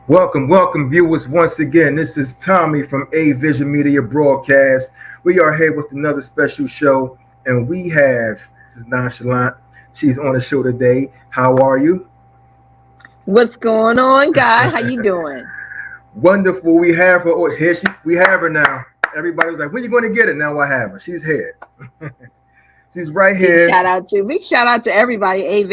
Welcome, viewers. Once again, this is Tommy from A Vision Media Broadcast. We are here with another special show, and we have this is Nonchalant. She's on the show today. How are you? What's going on, guy? How you doing? Wonderful. We have her. Oh, here she. We have her now. Everybody was like, "When you going to get it?" Now I have her. She's here. She's right here. Big shout out to everybody. A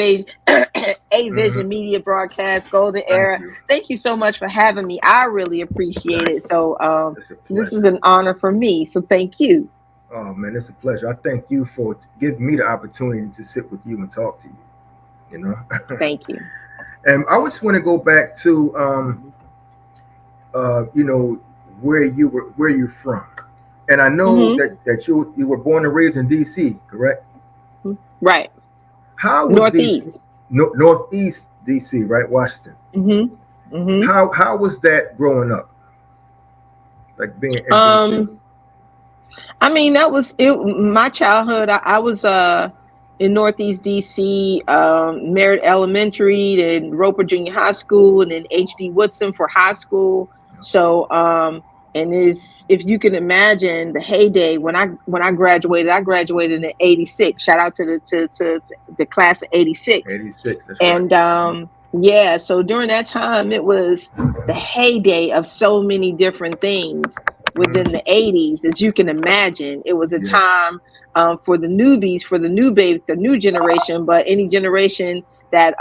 Mhm. Vision Media Broadcast, Golden Thank Era. you. Thank you so much for having me. I really appreciate Thank it. you. It's a So this is pleasure. an honor for me. So thank you. Oh man, it's a pleasure. I thank you for giving me the opportunity to sit with you and talk to you. You know. Thank you. And I just want to go back to you know, where you're from. And I know hmm that you were born and raised in D.C., correct? Right. How was D.C. Northeast. Northeast D.C., right, Washington? hmm hmm How was that growing up, like being in D.C.? Um, I mean, that was it. My childhood. I was in Northeast DC, Merritt Elementary, then Roper Junior High School, and then HD Woodson for high school. So, and is if you can imagine the heyday when I graduated, I graduated in '86. Shout out to to the class of '86, 86, that's right. and yeah. So during that time, it was the heyday of so many different things within Mhm. the '80s, as you can imagine. It was a Yeah, time for the newbies, for the new baby, the new generation, but any generation that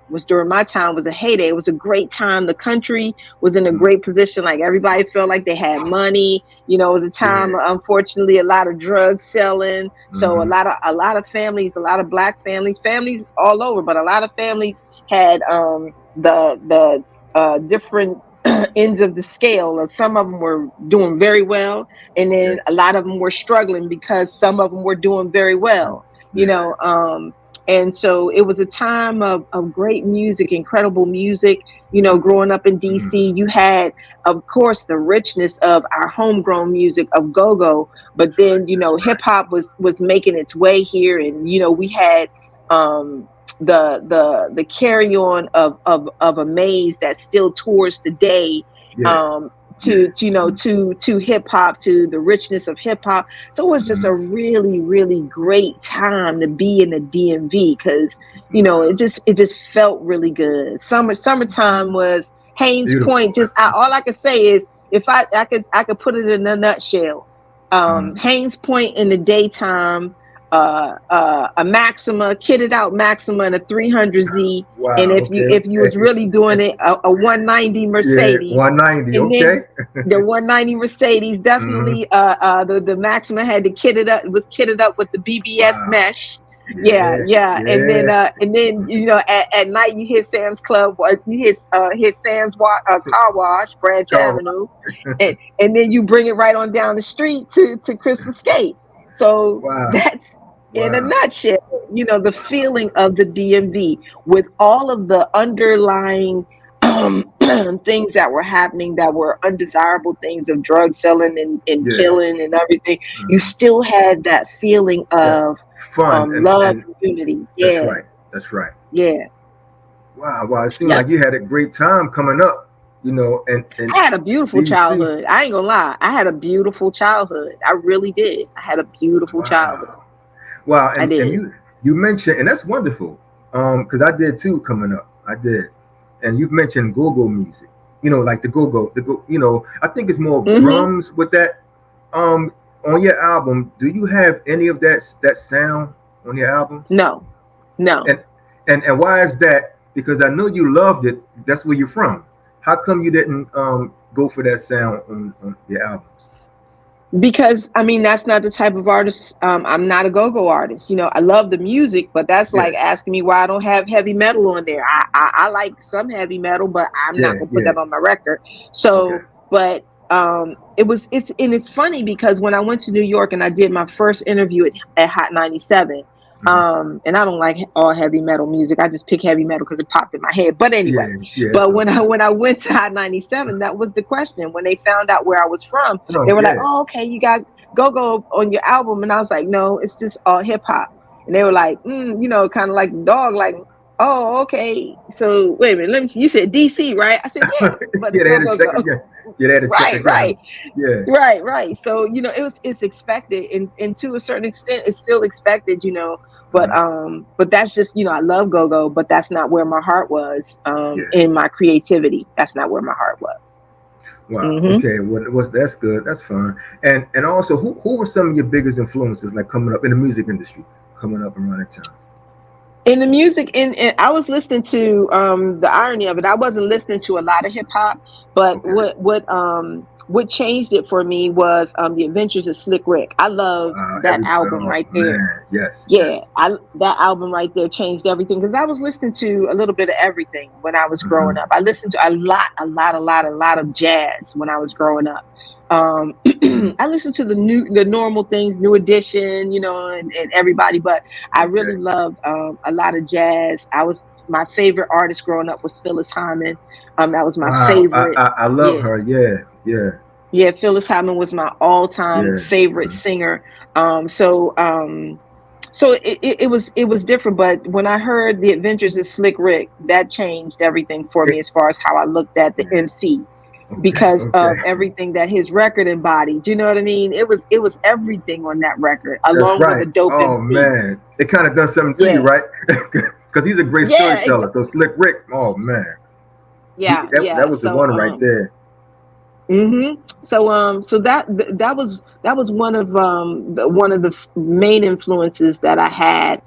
was during my time was a heyday. It was a great time. The country was in a mhm. great position. Like everybody felt like they had money. You know, it was a time, Yeah, unfortunately, a lot of drug selling. So hmm a lot of families, a lot of black families, families all over, but a lot of families had the different ends of the scale. Of some of them were doing very well, and yeah, then a lot of them were struggling because some of them were doing very well. You yeah. know, and so it was a time of great music, incredible music. You know, growing up in Mhm. DC, you had, of course, the richness of our homegrown music of go-go, but That's right. then That's hip right. hop was making its way here, and we had um the carry on of a maze that still tours today, Yeah, um yeah. to hip hop, to the richness of hip hop. So it was just a hmm really great time to be in the DMV, because Wow. it just felt really good. Summertime was Haynes Beautiful. Point. Just all I could say is, if I could put it in a nutshell, Mhm. Haynes Point in the daytime, a Maxima, kitted out Maxima, and a 300Z. And Wow. if you Okay. if you was Okay. really doing it, a 190 Yeah. Mercedes. 190. And Okay. then the 190 Mercedes, hmm definitely, the Maxima had to kit it up. It was kitted up with the BBS Wow. mesh. Yeah, Yeah. yeah. Yeah. And then at night you hit Sam's Club, you hit Sam's car wash, Branch Car Avenue, and then you bring it right on down the street to Crystal Skate. So Wow. that's, in a Wow. nutshell, the feeling of the DMV, with all of the underlying things that were happening, that were undesirable things of drug selling and Yeah. killing and everything. You hmm still had that feeling Yeah. of Fun love and and unity. that's Yeah, right. That's right. yeah, Wow. Wow. It seemed yeah. like you had a great time coming up. And I had a beautiful DC. childhood. I ain't gonna lie. I had a beautiful childhood. I really did. I had a beautiful childhood. Wow. Wow. I And did. you mentioned, and that's wonderful. Because I did too coming up. I did. And you've mentioned go-go music. Like the go-go, I think it's more hmm drums with that. On your album, do you have any of that sound on your albums? No, no. And and why is that? Because I know you loved it. That's where you're from. How come you didn't go for that sound on your albums? Because I mean, that's not the type of artist. I'm not a go-go artist. I love the music, but that's Yeah, like asking me why I don't have heavy metal on there. I like some heavy metal, but I'm not yeah, gonna put yeah. that on my record. Okay. So, but it's funny, because when I went to New York and I did my first interview at Hot 97. hmm And I don't like all heavy metal music. I just pick heavy metal because it popped in my head. But anyway, Yeah, yeah. It's but all good. when I went to Hot 97, that was the question. When they found out where I was from, they No, were like, yeah. "Oh, okay, you got go on your album," and I was like, "No, it's just all hip hop." And they were like, kind of like the dog, like, oh, okay. So wait a minute. Let me see. You said DC, right? I said, yeah, but Yeah, it's they go, had to go, check go. again. Yeah, they had to check Right, again. right. Yeah. Right. So, it's expected, and to a certain extent it's still expected, Uh-huh. but that's just, I love go-go, but that's not where my heart was, Yeah. in my creativity. That's not where my heart was. Wow. Hmm. Okay. Well, that's good. That's fine. And also, who were some of your biggest influences, like coming up in the music industry, coming up around that time? In the music, in I was listening to, the irony of it, I wasn't listening to a lot of hip hop, but Okay. what changed it for me was, The Adventures of Slick Rick. I love that Every album oh right there. man, yes, Yeah, yes. I that album right there changed everything, because I was listening to a little bit of everything when I was Hmm. growing up. I listened to a lot of jazz when I was growing up. Hmm. I listened to the normal things, New Edition, and everybody, but I really Okay. loved, a lot of jazz. My favorite artist growing up was Phyllis Hyman. That was my Wow, favorite. I love Yeah, her. Yeah, yeah, yeah. Phyllis Hyman was my all-time yeah. favorite Uh-huh. singer. So it was different, but when I heard The Adventures of Slick Rick, that changed everything for me It, as far as how I looked at the yeah. MC, Okay, because okay. of everything that his record embodied. You know what I mean? It was everything on that record, That's along with right. a dope Oh MC. man, it kind of done something to you, Yeah, right? Because he's a great yeah, storyteller. So Slick Rick, oh man, yeah, that yeah. was the one right there. So that was one of the main influences that I had,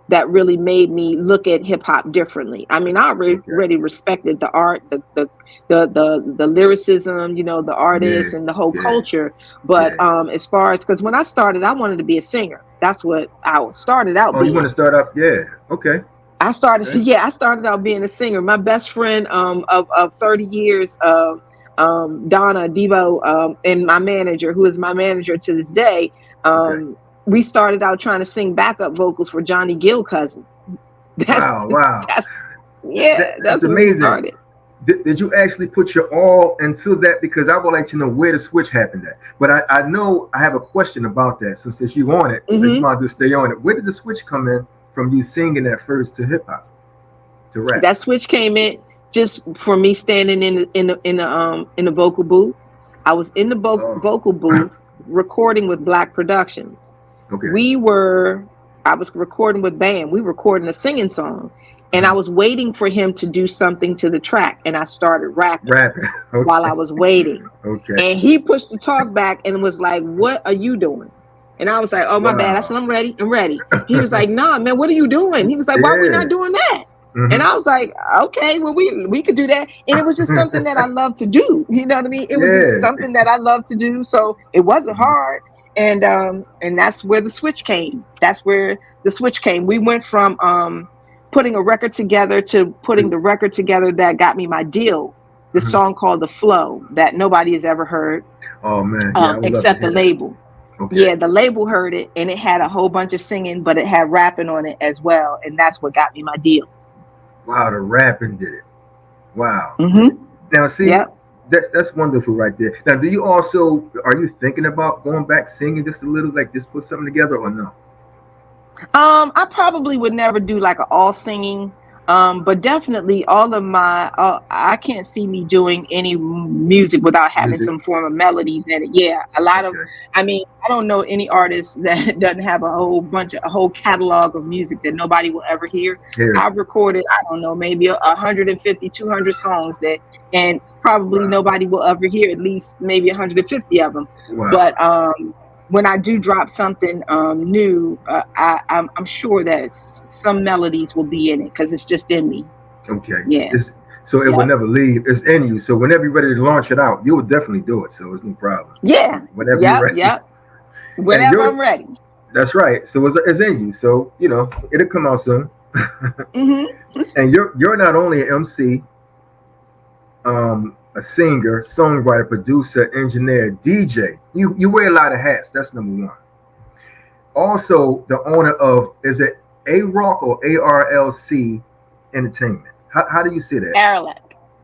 that really made me look at hip hop differently. I mean, I Okay. already respected the art, the lyricism, the Yeah, artists and the whole yeah, culture. But, yeah. as far as, because when I started, I wanted to be a singer. That's what I started out Oh, you want being. to start up? Yeah. Okay. I started, Okay. yeah, I started out being a singer. My best friend, of 30 years, Donna Devo, and my manager, who is my manager to this day, Okay. we started out trying to sing backup vocals for Johnny Gill cousin. That's Wow. Wow. that's yeah, That's that's where we amazing. started. Did you actually put your all into that? Because I would like to know where the switch happened at. But I know I have a question about that. So since you on it, you Hmm. might just stay on it. Where did the switch come in from you singing at first to hip hop to rap? That switch came in just for me standing in the vocal booth. I was in the Oh, vocal booth recording with Black Productions. okay. we were I was recording with Bam. We were recording a singing song, and I Uh-huh. was waiting for him to do something to the track, and I started rapping Rapping. while I Okay. was waiting. Okay. And he pushed the talk back and was like, "What are you doing?" And I was like, "Oh, my bad." I Wow. said, "I'm ready. I'm ready." He was like, "Nah, man, what are you doing?" He was like, "Why are we Yeah. not doing that?" And Hmm. I was like, "Okay, well, we could do that." And it was just something that I love to do. You know what I mean? It was just Yeah. something that I love to do. So it wasn't Mhm. hard. And that's where the switch came. That's where the switch came. We went from, putting a record together to putting To, the record together that got me my deal. The mhm. song called "The Flow" that nobody has ever heard, Oh man, yeah, I would love to except the hear that. label. Okay. Yeah, the label heard it, and it had a whole bunch of singing, but it had rapping on it as well, and that's what got me my deal. Wow, the rapping did it. Wow. Hmm. Now see, Yep. that's wonderful right there. Now, do you also are you thinking about going back singing just a little, like just put something together or no? I probably would never do like an all singing, but definitely all of my. I can't see me doing any music without having Music. some form of melodies in it. Yeah, a lot of. Okay. I mean, I don't know any artist that doesn't have a whole catalog of music that nobody will ever hear. Here. I've recorded, I don't know, maybe 150, 200 songs that, and probably Wow. nobody will ever hear at least maybe 150 of them. Wow. But, when I do drop something, new, I'm sure that some melodies will be in it because it's just in me. Okay. Yeah. It's so it will Yep. never leave. It's in you. So whenever you're ready to launch it out, you will definitely do it. So it's no problem. Yeah. Whenever you're Yep. ready. Yep. And Whenever you're I'm ready. that's right. So it's in you. So it'll come out soon. Hmm. And you're not only an MC, a singer, songwriter, producer, engineer, DJ. You wear a lot of hats. That's number one. Also, the owner of is it A Rock or ARLC Entertainment? How do you see that? Aralek.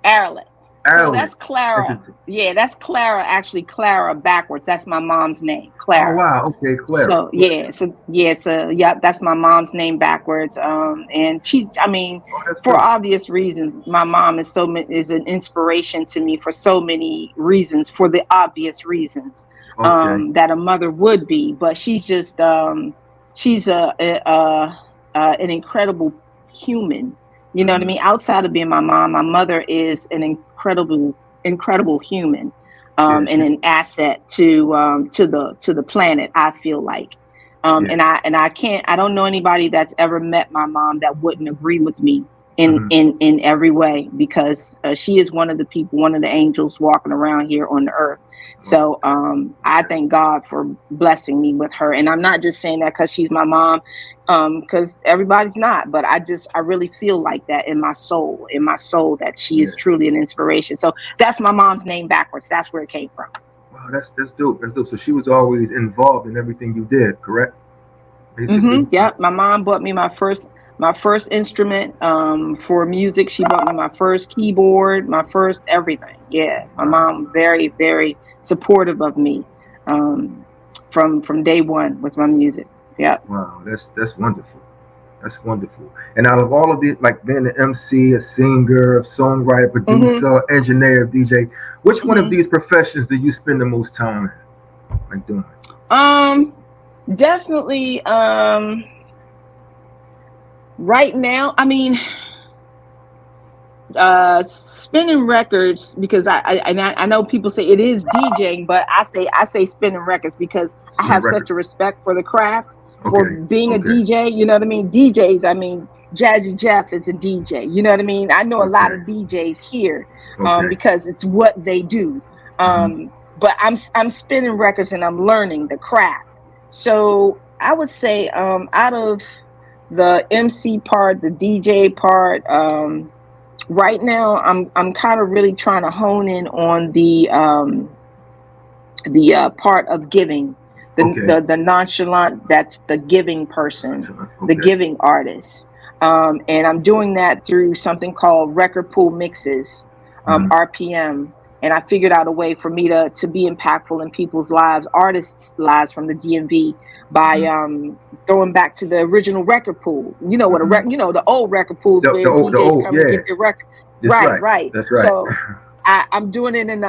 Aralek. So Allen. that's Clara. Entertainment. Yeah, that's Clara. Actually, Clara backwards. That's my mom's name, Oh Clara. wow. Okay, Clara. So that's my mom's name backwards. And I mean, Oh, that's for dope. obvious reasons, my mom is an inspiration to me for so many reasons. For the obvious reasons, Okay. that a mother would be, but she's an incredible human. You know what I Hmm. mean? Outside of being my mom, my mother is an incredible human, Yeah. and an asset to the planet. I feel like, Yeah. I don't know anybody that's ever met my mom that wouldn't agree with me Hmm. in every way, because she is one of the people, one of the angels walking around here on the earth. So I thank God for blessing me with her, and I'm not just saying that because she's my mom, because everybody's not, but I really feel like that in my soul, that she Yeah. is truly an inspiration. So that's my mom's name backwards. That's where it came from. Wow, that's dope. That's dope. So she was always involved in everything you did, correct? Basically. Yeah, my mom bought me my first instrument, for music. She bought me my first keyboard, my first everything. Yeah, my Wow. mom very supportive of me, um, from day one with my music. Yeah. Wow. That's wonderful. That's wonderful. And out of all of the, like being an MC, a singer, a songwriter, hmm producer, engineer, DJ, which one of hmm these professions do you spend the most time in, like doing? Um, definitely. Right now, I mean, spinning records, because I know people say it is DJing, but I say spinning records because I Spinning have such a records. respect for the craft, for Okay. being a Okay. DJ. You know what I mean? DJs. I mean, Jazzy Jeff is a DJ. You know what I mean? I know a lot Okay. of DJs here, Okay. because it's what they do. Hmm. But I'm spinning records and I'm learning the craft. So I would say, out of the MC part, the DJ part, right now I'm kind of really trying to hone in on the part of giving, Okay. the nonchalant, that's the giving person, the Okay. giving artist. And I'm doing that through something called record pool mixes, Hmm. RPM. And I figured out a way for me to be impactful in people's lives, artists' lives from the DMV, by Hmm. throwing back to the original record pool. You know what Hmm. the old record pools where The DJs old, come and yeah. get their record. That's Right, right. right. That's right. So I'm doing it in the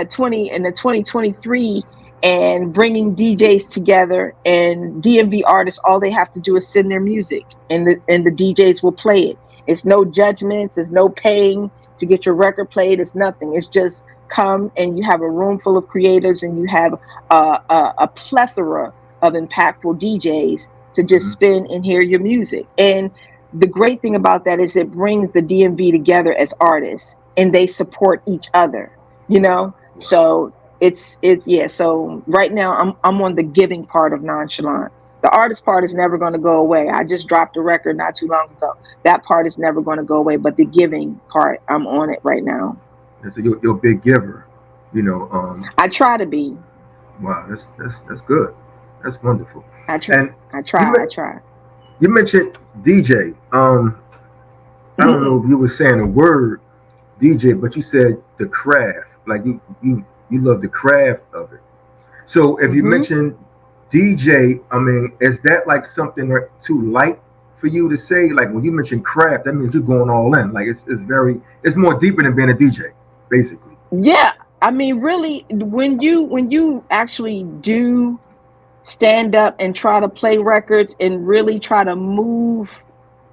2023, and bringing DJs together, and DMV artists. All they have to do is send their music, and the DJs will play it. It's no judgments. It's no paying to get your record played. It's nothing. It's just come, and you have a room full of creatives, and you have a plethora of impactful DJs to just Hmm. spin and hear your music. And the great thing about that is it brings the DMV together as artists, and they support each other, you know? Wow. So it's yeah. So right now I'm on the giving part of Nonchalant. The artist part is never going to go away. I just dropped a record not too long ago. That part is never going to go away, but the giving part, I'm on it right now. And so you're a big giver. You know. I try to be. Wow. That's good. That's wonderful. I try. And I you try. I men- try. you mentioned DJ. I don't know if you were saying the word DJ, but you said the craft. Like you love the craft of it. So if you hmm mention DJ, I mean, is that like something too light for you to say? Like when you mention craft, that means you're going all in. Like it's more deeper than being a DJ, basically. Yeah, I mean, really, when you actually do stand up and try to play records and really try to move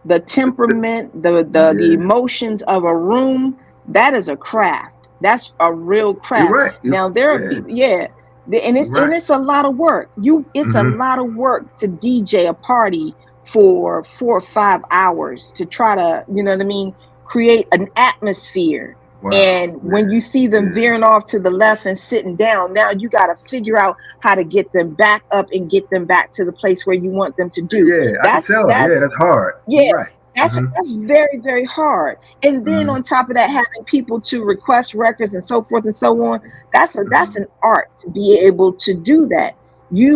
the temperament, the Yeah, emotions of a room, that is a craft. That's a real you're craft. right. Now there are Yeah, people, yeah, you're and right. it's a lot of work. It's a Hmm. lot of work to DJ a party for 4 or 5 hours to try to, you know what I mean, create an atmosphere. Wow. And when Yeah, you see them yeah, veering off to the left and sitting down, now you got to figure out how to get them back up and get them back to the place where you want them to do. yeah. I can tell. Yeah, That's that's hard. You're Yeah, right. Hmm. that's very hard. And then Hmm. on top of that, having people to request records and so forth and so on, that's Hmm. an art to be able to do that. Yeah.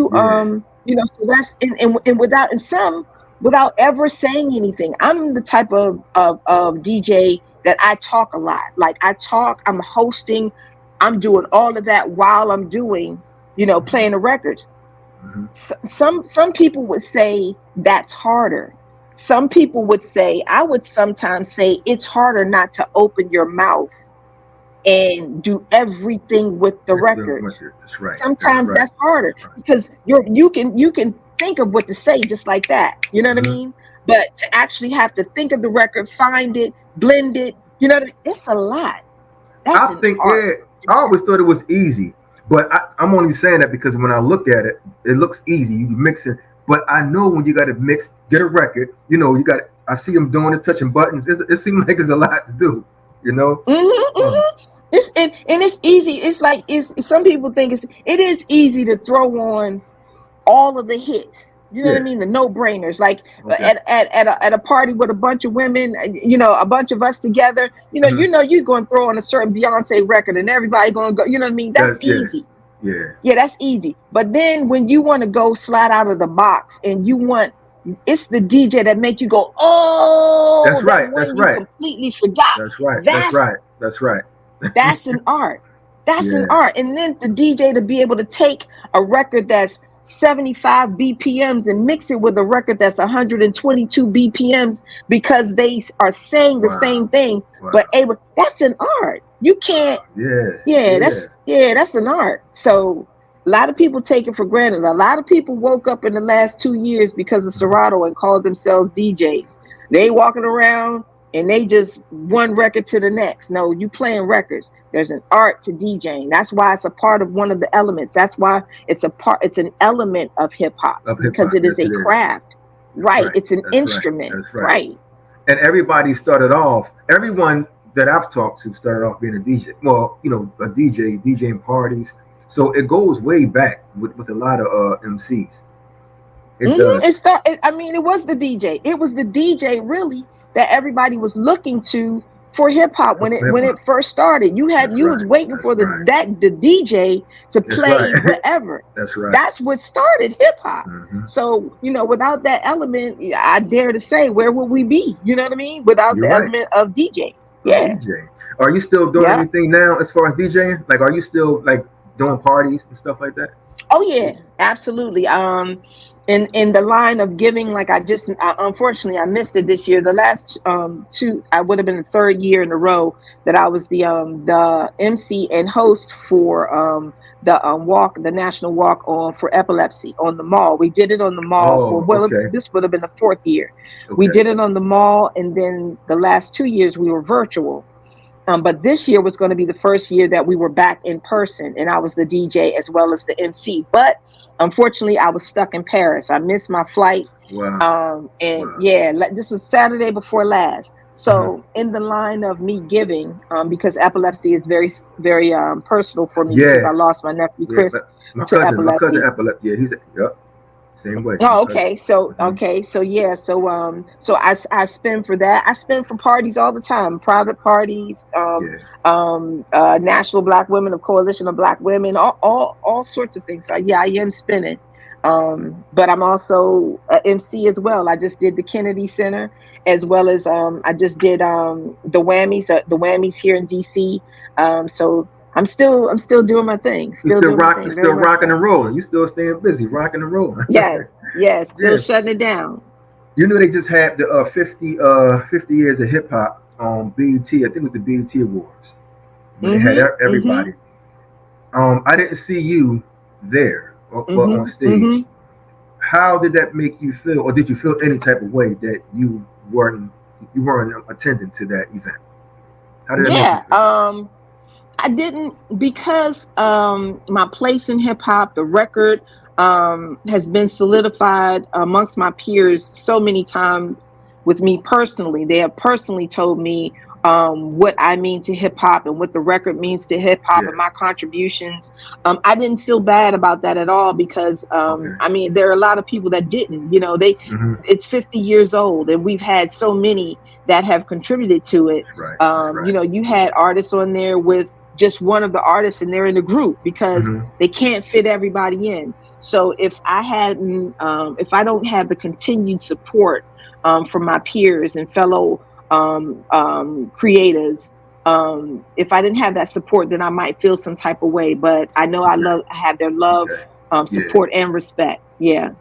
So that's and without ever saying anything. I'm the type of DJ that I talk a lot. Like I talk, I'm hosting, I'm doing all of that while I'm doing, playing the records. Mm-hmm. Some people would say that's harder. Some people would say, I would sometimes say it's harder not to open your mouth and do everything with the records. That's right. Sometimes that's harder because you can think of what to say just like that. You know what I mean? But to actually have to think of the record, find it, blend it, it's a lot. That's I an think, art. I always thought it was easy, but I'm only saying that because when I look at it, it looks easy. You mix it, but I know when you got to mix, get a record. You got. I see them doing this, touching buttons. It seems like it's a lot to do. And it's easy. It's like some people think it is easy to throw on all of the hits. You know what I mean? The no-brainers. Like at a party with a bunch of women, a bunch of us together. You're going to throw on a certain Beyonce record, and everybody going to go. You know what I mean? That's easy. Yeah, that's easy. But then when you want to go slide out of the box, and it's the DJ that make you go, oh, that's right. That's right. Completely forgot. That's right. That's right. That's right. That's an art. That's an art. And then the DJ to be able to take a record that's 75 BPMs and mix it with a record that's 122 BPMs because they are saying the same thing, but that's an art. You can't. That's an art. So a lot of people take it for granted. A lot of people woke up in the last 2 years because of Serato and called themselves DJs. They walking around and they just one record to the next. No, you playing records. There's an art to DJing. That's why it's a part of one of the elements. That's why it's an element of hip hop because it is a craft. Right. It's an instrument. Right. And everyone that I've talked to started off being a DJ. Well, a DJ, DJing parties. So it goes way back with a lot of MCs. It does. It was the DJ. It was the DJ really that everybody was looking to for hip hop when it first started. You was waiting for the DJ to play wherever. That's right. That's what started hip hop. So without that element, I dare to say, where would we be? You know what I mean? Without the element of DJ. Yeah. DJ. Are you still doing anything now as far as DJing? Like, are you still like doing parties and stuff like that? Oh yeah, absolutely. In the line of giving, like unfortunately I missed it this year. The last two, I would have been the third year in a row that I was the MC and host for the national walk on for epilepsy on the mall. We did it on the mall this would have been the fourth year. We did it on the mall, and then the last 2 years we were virtual. But this year was going to be the first year that we were back in person, and I was the DJ as well as the MC. But unfortunately, I was stuck in Paris. I missed my flight. Wow. This was Saturday before last. So in the line of me giving, because epilepsy is very, very personal for me because I lost my nephew Chris to epilepsy. My cousin epilepsy. Yeah, he's same way. Oh, okay. So I spend for that. I spend for parties all the time, private parties, National Black Women, of Coalition of Black Women, all sorts of things. So I am spinning. But I'm also an MC as well. I just did the Kennedy Center, as well as I just did the Whammies here in DC. So I'm still doing my thing. Still rocking and rolling. You still staying busy, rocking and rolling. Yes. Still shutting it down. You know they just had the 50 years of hip hop on BET. I think it was the BET Awards. They had everybody. I didn't see you there or on stage. How did that make you feel, or did you feel any type of way that you weren't attending to that event? How did that make you feel? I didn't, because my place in hip hop, the record has been solidified amongst my peers so many times with me personally. They have personally told me what I mean to hip hop and what the record means to hip hop and my contributions. I didn't feel bad about that at all because there are a lot of people that didn't. It's 50 years old, and we've had so many that have contributed to it. You had artists on there with just one of the artists, and they're in the group because they can't fit everybody in. So if I don't have the continued support from my peers and fellow creatives. If I didn't have that support, then I might feel some type of way. But I know I have their love, Okay. Yeah. support, and respect. Yeah.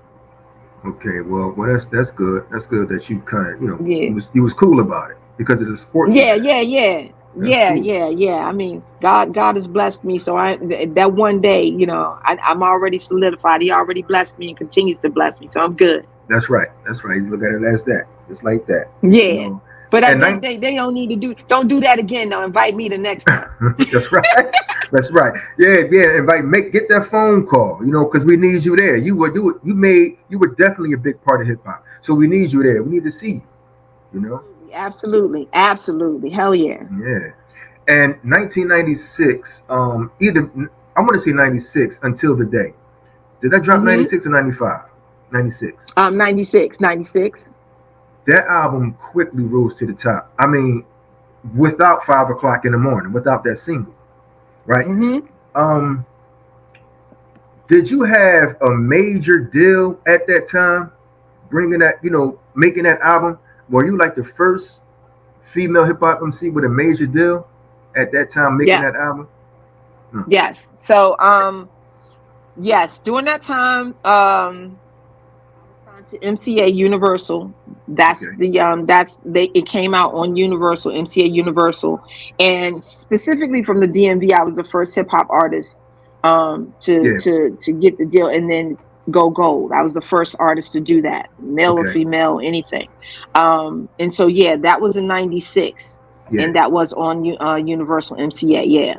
Okay. Well, that's good. That's good that you kind of, Yeah. you was cool about it because of the support you Yeah, had. yeah, yeah, That's yeah, cool. yeah, yeah. I mean, God has blessed me, so that one day, I'm already solidified. He already blessed me and continues to bless me, so I'm good. That's right. That's right. You look at it as that, just like that. You Yeah, know. but And they don't need to don't do that again. Though, invite me the next time. that's right. That's right. Yeah, yeah. Invite, get that phone call. Because we need you there. You were definitely a big part of hip hop. So we need you there. We need to see you. You know. Absolutely, absolutely, absolutely. Hell yeah. Yeah. And 1996. Either I want to say 96 until the day. Did that drop Mm-hmm. 96 or 95? 96. 96, 96. That album quickly rose to the top. I mean, without 5 o'clock in the morning, without that single, right? Mm-hmm. Um, did you have a major deal at that time, bringing that, making that album? Were you like the first female hip hop MC with a major deal at that time, making Yeah. that album? Hmm. Yes. So, yes, during that time, I was signed to MCA Universal. Okay. It came out on Universal, MCA Universal, and specifically from the DMV, I was the first hip hop artist Yeah. to get the deal and then go gold. I was the first artist to do that, male or Okay. female, anything. And so yeah, that was in '96, Yeah. and that was on Universal MCA. Yeah.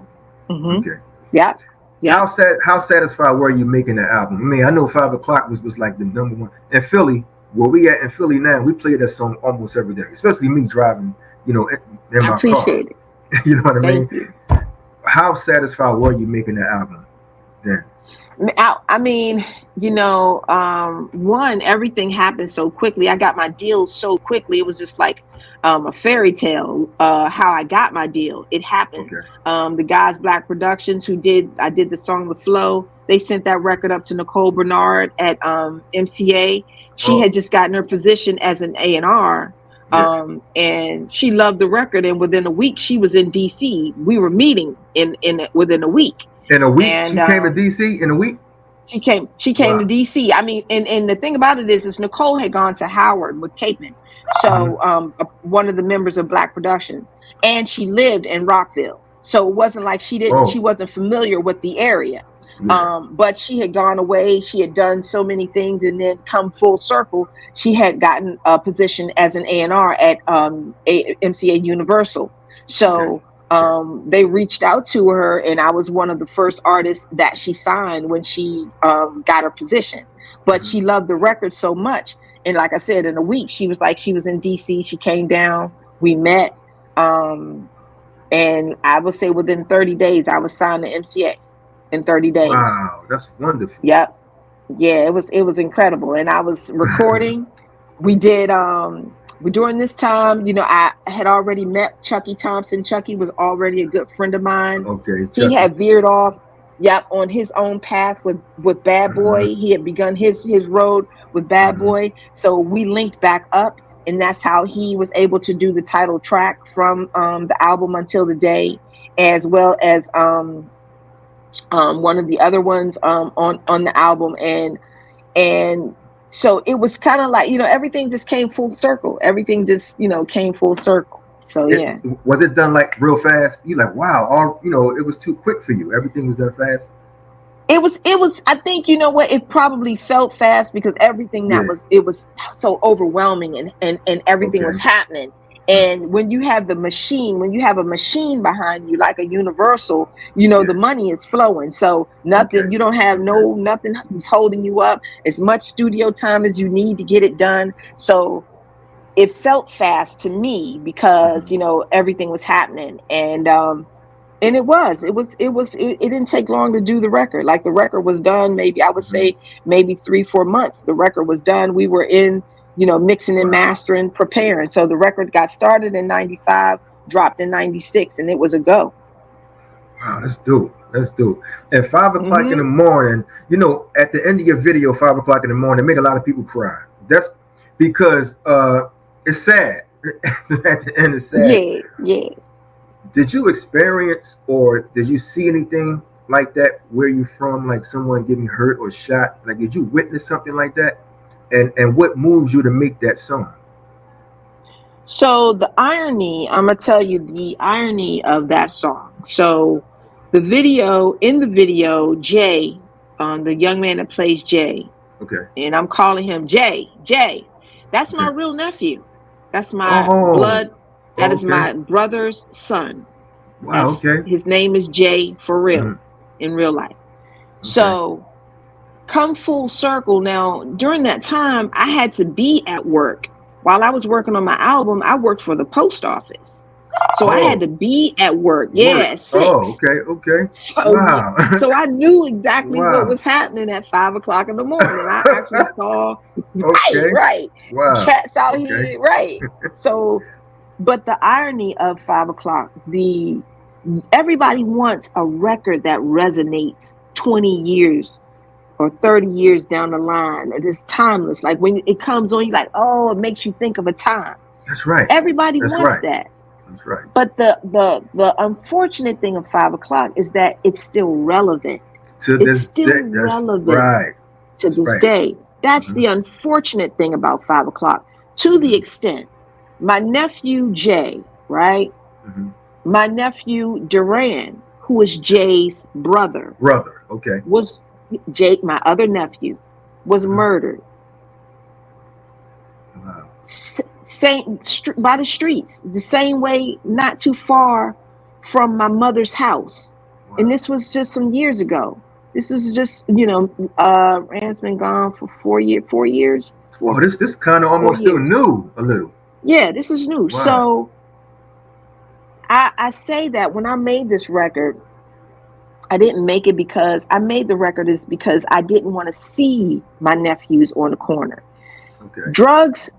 Mm-hmm. Okay. Yep. Yep. How satisfied were you making the album? I mean, I know 5 o'clock was like the number one in Philly. Where we at in Philly now, we play that song almost every day. Especially me driving, in I my car. appreciate it. You know what I mean? Thank you. How satisfied were you making that album then? I mean, one, everything happened so quickly. I got my deal so quickly. It was just like a fairy tale. How I got my deal. It happened. Okay. The guys, Black Productions, I did the song "The Flow." They sent that record up to Nicole Bernard at MCA. She Oh, had just gotten her position as an A&R. yeah. And she loved the record. And within a week, she was in DC. We were meeting within a week. In a week, And she came to DC in a week. she came to Wow. DC. I mean, and the thing about it is Nicole had gone to Howard with Capeman, so Hmm. one of the members of Black Productions, and she lived in Rockville. So it wasn't like she Oh, wasn't familiar with the area. yeah. But she had gone away, she had done so many things, and then come full circle, she had gotten a position as an A&R at MCA Universal. Okay. So they reached out to her, and I was one of the first artists that she signed when she got her position. But Hmm. she loved the record so much, and like I said, in a week she was like, she was in DC. She came down, we met, and I would say within 30 days I was signed to MCA. In 30 days. Wow, that's wonderful. Yep. Yeah, it was incredible, and I was recording. We did during this time, I had already met Chucky Thompson. Chucky was already a good friend of mine. Okay, He Chucky. had veered off, yep, on his own path with Bad Hmm. Boy. He had begun his road with Bad Hmm. Boy. So we linked back up, and that's how he was able to do the title track from the album Until the Day, as well as one of the other ones on the album. And so it was kind of like, everything just came full circle. Everything just, came full circle. So It yeah. was it done like real fast? You like, wow, all it was too quick for you. Everything was done fast. It was I think, what, it probably felt fast because everything Yeah. it was so overwhelming, and everything was Okay. happening. And when you have a machine behind you like a Universal, the Yeah. money is flowing. So Okay. nothing, you don't have Okay. nothing is holding you up. As much studio time as you need to get it done. So it felt fast to me because, Hmm. everything was happening. And it didn't take long to do the record. Like, the record was done, maybe I would Hmm. say maybe 3-4 months. The record was done. We were in, mixing and Wow. mastering, preparing. So the record got started in '95, dropped in '96, and it was a go. Wow, that's dope. That's dope. At 5 o'clock in the Hmm. morning, at the end of your video, 5 o'clock in the morning, it made a lot of people cry. That's because it's sad. at the end is sad. Yeah, yeah. Did you experience or did you see anything like that where you from, like someone getting hurt or shot? Like, did you witness something like that? And what moves you to make that song? So the irony, I'm gonna tell you the irony of that song. So in the video, Jay, the young man that plays Jay, Okay. and I'm calling him Jay. Jay, that's my Okay. real nephew. That's my Oh. blood. That is Okay. my brother's son. Wow. That's Okay. his name is Jay for real Mhm. in real life. Okay. So come full circle now. During that time, I had to be at work. While I was working on my album, I worked for the post office. So I had Oh. to be at work. Yeah, Work. at Oh. 6. Okay. Okay. So yeah, Wow. so I knew exactly what Wow. was happening at 5 o'clock in the morning. I actually saw right, Okay. right. Wow. Cats out Okay. here, right. So but the irony of 5 o'clock, everybody wants a record that resonates 20 years or 30 years down the line. It's timeless. Like when it comes on, you're like, oh, it makes you think of a time. That's right. Everybody That's wants right. that. That's right. But the unfortunate thing of 5 o'clock is that it's still relevant. To It's this still day. That's relevant right. to That's this right. day. That's Hmm. the unfortunate thing about 5 o'clock. To the Hmm. extent, my nephew Jay, right? Hmm. My nephew Duran, who is Jay's brother, Brother. Okay. was Jake, my other nephew, was Hmm. murdered. Wow. Same by the streets, the same way, not too far from my mother's house. And Wow. this was just some years ago. This is just, Rand's been gone for 4 years, Oh, this kind of four almost still years. new a little. Yeah, this is new. Wow. So I say that when I made this record, I didn't make it because I made the record is because I didn't want to see my nephews on the corner. Okay. Drugs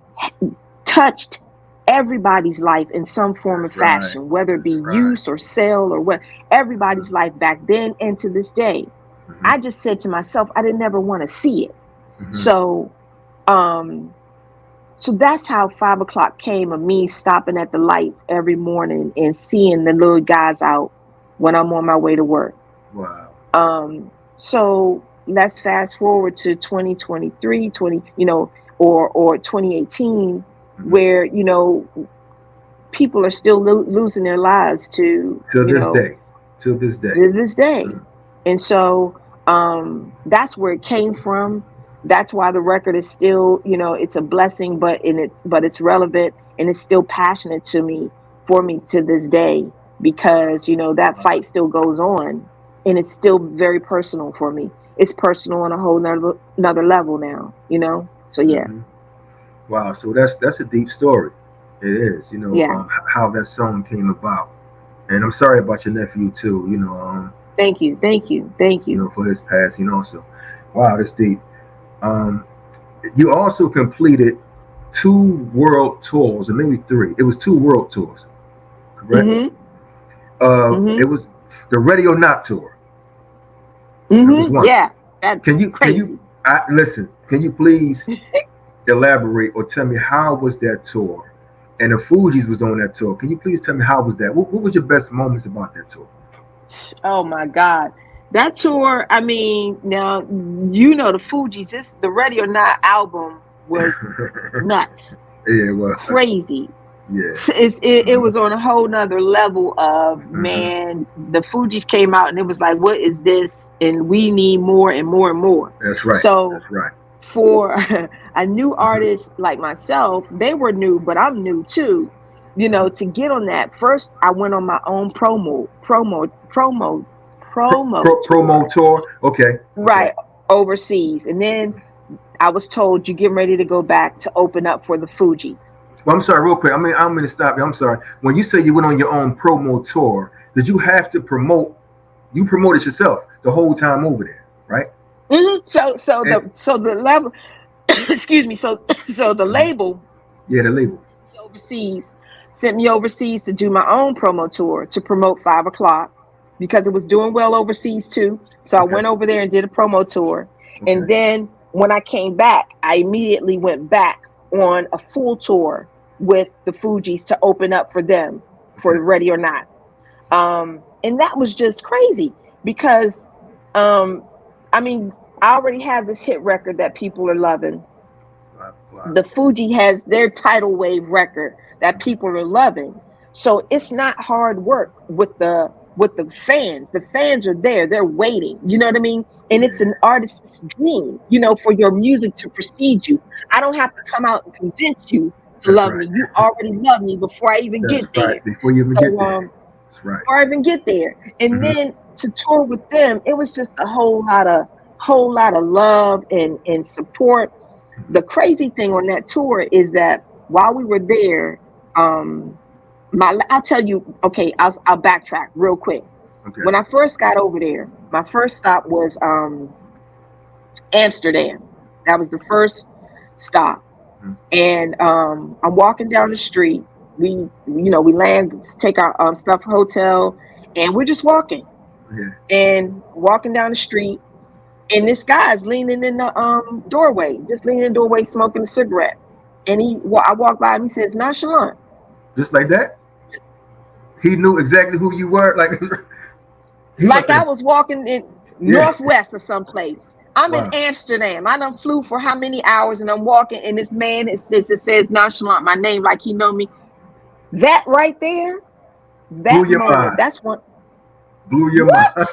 touched everybody's life in some form or That's right. fashion, whether it That's be right. use or sale or what, everybody's life back then and to this day. Hmm. I just said to myself, I didn't ever want to see it. Hmm. So, um, so that's how 5 o'clock came of me stopping at the lights every morning and seeing the little guys out when I'm on my way to work. Wow. So let's fast forward to 2023, or 2018, Hmm. where, people are still losing their lives Till this day. Till this day. to this day. Hmm. And so, that's where it came from. That's why the record is still, it's a blessing, but it's relevant and it's still passionate for me to this day, because, that Wow. fight still goes on and it's still very personal for me. It's personal on a whole another level now. So yeah, Hmm. Wow. So that's a deep story. It is. yeah. How that song came about. And I'm sorry about your nephew too. Thank you. Thank you. Thank you. For his passing also. Wow, that's deep. Um, you also completed two world tours, or maybe three. It was two world tours, correct? Mm-hmm. It Mm-hmm. was the Radio Not tour. That was Mm-hmm. one. Yeah. That's Can you crazy. listen? Can you please elaborate or tell me how was that tour? And the Fugees was on that tour. Can you please tell me how was that? What was your best moments about that tour? Oh my God. That tour, I mean, now the Fugees, the Ready or Not album was nuts, Yeah, well, crazy. yeah. It Hmm. was on a whole nother level of, Hmm. man, the Fugees came out and it was like, what is this? And we need more and more and more. That's right. So That's right. for a new Hmm. artist like myself, they were new, but I'm new too. To get on that, first I went on my own promo Promo tour, tour. Okay. Okay. right, overseas. And then I was told you getting ready to go back to open up for the Fugees. Well, I'm sorry, real quick. I'm going to stop you. I'm sorry. When you say you went on your own promo tour, did you have to promote? You promoted yourself the whole time over there, right? And So the level, excuse me. So the mhm, label yeah, the label. overseas sent me overseas to do my own promo tour to promote 5 o'clock, because it was doing well overseas too. So I Okay. went over there and did a promo tour. Okay. And then when I came back, I immediately went back on a full tour, with the Fugees to open up for them for Ready or Not. And that was just crazy because, I mean, I already have this hit record that people are loving. The Fugees has their tidal wave record that people are loving. So it's not hard work with the fans. The fans are there. They're waiting. You know what I mean? And it's an artist's dream, you know, for your music to precede you. I don't have to come out and convince you to love me. You already love me before I even get there. Before you even get there. That's right. Before I even get there. And then to tour with them, it was just a whole lot of love and support. The crazy thing on that tour is that while we were there, I'll tell you, okay, I'll backtrack real quick. Okay. When I first got over there, my first stop was Amsterdam. That was the first stop. And I'm walking down the street. We land, take our stuff at the hotel, and we're just walking. And walking down the street, and this guy's leaning in the doorway, just leaning in the doorway, smoking a cigarette. And I walk by him, he says, "Nonchalant." Just like that? He knew exactly who you were? Like I was walking in Northwest or someplace. I'm in Amsterdam. I done flew for how many hours, and I'm walking, and this man, it says Nonchalant, my name, like he know me. That right there, that blew your moment, mind. that's what blew your mind.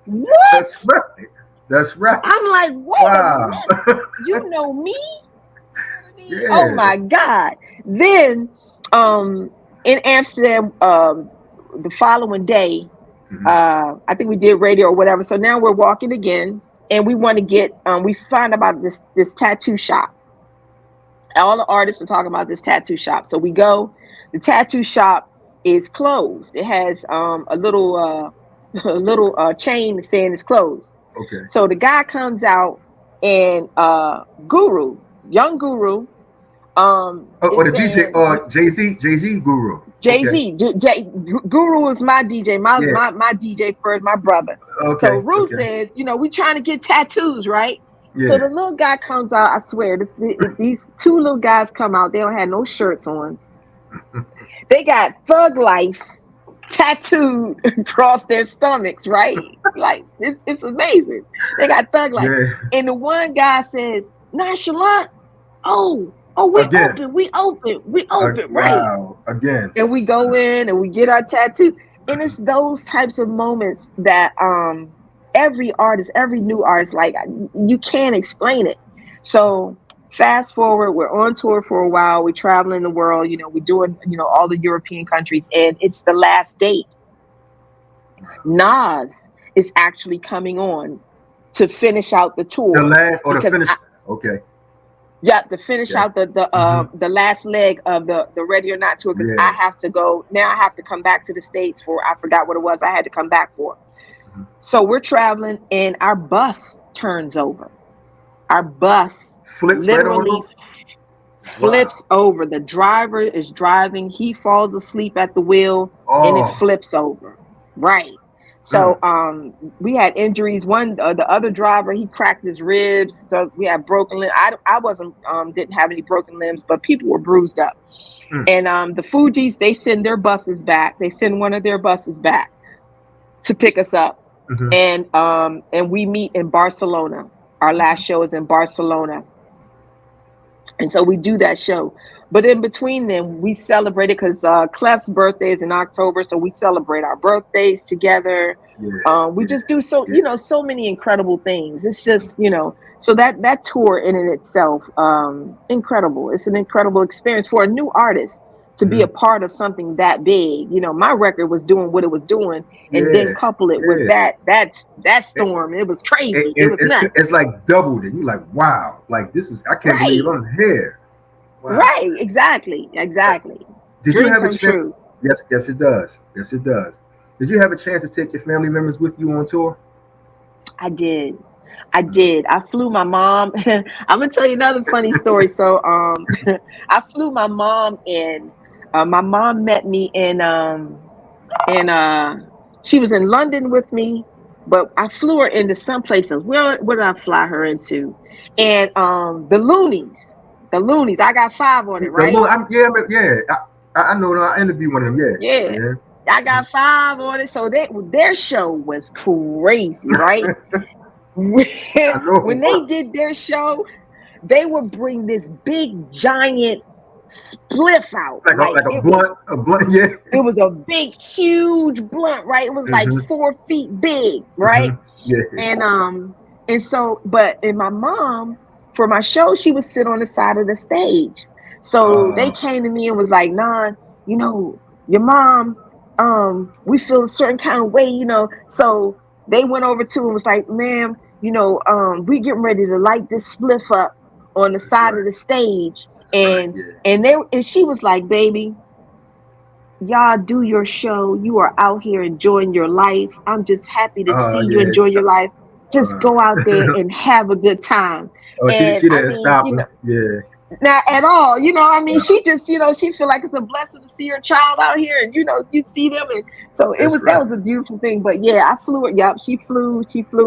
What? That's right. I'm like, wait a minute. You know me? Yeah. Oh my God. Then in Amsterdam, the following day, I think we did radio or whatever. So now we're walking again, and we want to get we find about this tattoo shop. All the artists are talking about this tattoo shop. So we go. The tattoo shop is closed. It has a little chain saying it's closed. Okay. So the guy comes out, and Guru, young Guru. The DJ, Jay-Z Guru. Jay-Z, Guru is my DJ, my DJ first, my brother. Okay. So Ru said, we trying to get tattoos, right? Yeah. So the little guy comes out. I swear, these two little guys come out. They don't have no shirts on. They got Thug Life tattooed across their stomachs, right? Like it's amazing. They got Thug Life, and the one guy says, "Nonchalant." We open, right? Wow, again. And we go in and we get our tattoos, and it's those types of moments that every new artist, like, you can't explain it. So fast forward, we're on tour for a while. We're traveling the world. We're doing all the European countries, and it's the last date. Nas is actually coming on to finish out the tour. The finish. Okay. Yeah, to finish out the last leg of the Ready or Not tour, because I have to go now. I have to come back to the States for, I forgot what it was I had to come back for. So we're traveling, and our bus turns over. Our bus literally flips over. The driver is driving. He falls asleep at the wheel, and it flips over. Right. So we had injuries. One, the other driver, he cracked his ribs. So we had broken limbs. I wasn't didn't have any broken limbs, but people were bruised up. And the Fugees, they send their buses back. They send one of their buses back to pick us up. And we meet in Barcelona. Our last show is in Barcelona. And so we do that show. But in between them, we celebrated, because Clef's birthday is in October, so we celebrate our birthdays together. We just do so many incredible things. It's just, so that tour in itself, incredible. It's an incredible experience for a new artist to be a part of something that big. My record was doing what it was doing, and then couple it with that storm. It was crazy. It was nuts. It's like doubled it. You're like, wow, like this is, I can't believe I'm here. Wow. Right, exactly. Did you have a chance? Yes, it does. Did you have a chance to take your family members with you on tour? I did. I flew my mom. I'm gonna tell you another funny story. So, I flew my mom in. My mom met me in she was in London with me, but I flew her into some places. Where did I fly her into? And the Loonies. The Loonies. I got 5 on it, right? I know. I interviewed one of them. Yeah. I got 5 on it. So their show was crazy, right? I know. When they did their show, they would bring this big giant spliff out, like a blunt, yeah. It was a big, huge blunt, right? It was like 4 feet big, right? Yeah. And so, and my mom, for my show, she would sit on the side of the stage. So they came to me and was like, "Nah, you know, your mom, we feel a certain kind of way, you know." So they went over to and was like, "Ma'am, you know, we getting ready to light this spliff up on the side of the stage." And she was like, "Baby, y'all do your show. You are out here enjoying your life. I'm just happy to see you enjoy your life. Just go out there and have a good time." And she didn't stop her. Not at all. You know, I mean, she just, you know, she feel like it's a blessing to see her child out here, and you know, you see them, and so that was a beautiful thing. But yeah, I flew it. Yep, she flew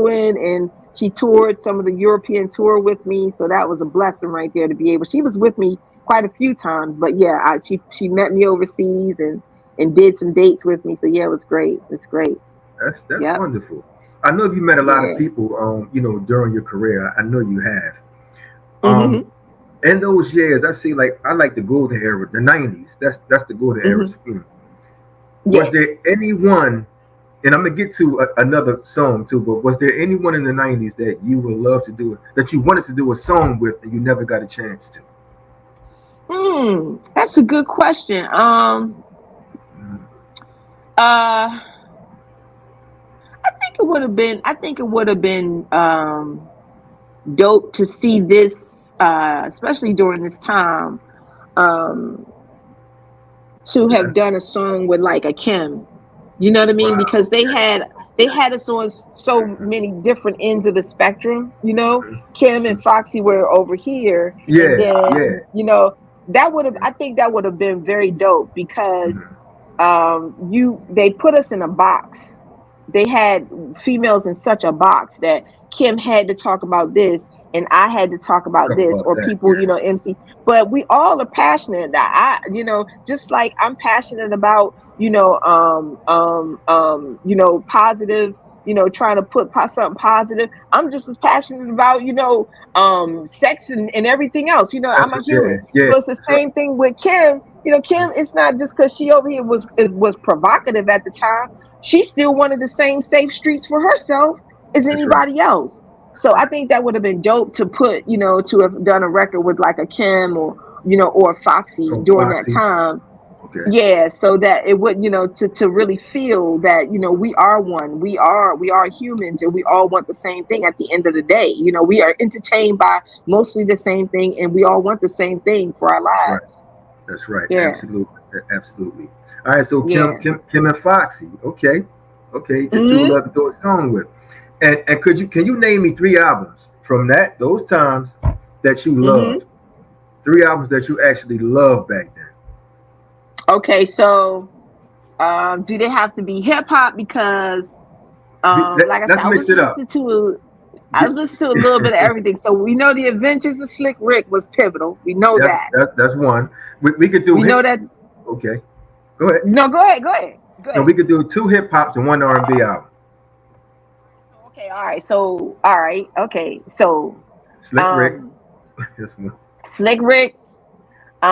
in, and she toured some of the European tour with me. So that was a blessing right there to be able. She was with me quite a few times, but yeah, she met me overseas and did some dates with me. So yeah, it was great. It's great. That's wonderful. I know you met a lot of people, you know, during your career. I know you have. In those years, I like the golden era, the '90s. That's the golden era. Was there anyone? And I'm gonna get to another song too. But was there anyone in the '90s that you would love to do it, that you wanted to do a song with, and you never got a chance to? That's a good question. I think it would have been dope to see this, especially during this time, to have done a song with like a Kim. You know what I mean? Wow. Because they had us on so many different ends of the spectrum. You know, Kim and Foxy were over here, and then you know, I think that would have been very dope because they put us in a box. They had females in such a box that Kim had to talk about this and I had to talk about this, or people, you know, MC. But we all are passionate. You know, just like I'm passionate about, you know, you know, positive, you know, trying to put something positive. I'm just as passionate about, you know, sex and everything else. You know, I'm a human. So it's the same thing with Kim. You know, Kim, it's not just because she over here was provocative at the time. She still wanted the same safe streets for herself as anybody else. So I think that would have been dope to put, you know, to have done a record with like a Kim or, you know, or Foxy during that time. Yeah, so that it would, you know, to really feel that, you know, we are one, we are humans, and we all want the same thing at the end of the day. You know, we are entertained by mostly the same thing, and we all want the same thing for our lives. That's right. Yeah. Absolutely. All right, so Kim and Foxy. Okay. That you would love to do a song with. And can you name me 3 albums from those times that you loved? 3 albums that you actually loved back then. Okay, so do they have to be hip hop? Because like I said, I was listening to a little bit of everything. So we know the Adventures of Slick Rick was pivotal. We know that. That's one. We could do. We know that. Okay, go ahead. No, go ahead. No, we could do 2 hip hops and 1 R&B album. Okay, all right. Okay, so Slick Rick. This one. Slick Rick. See,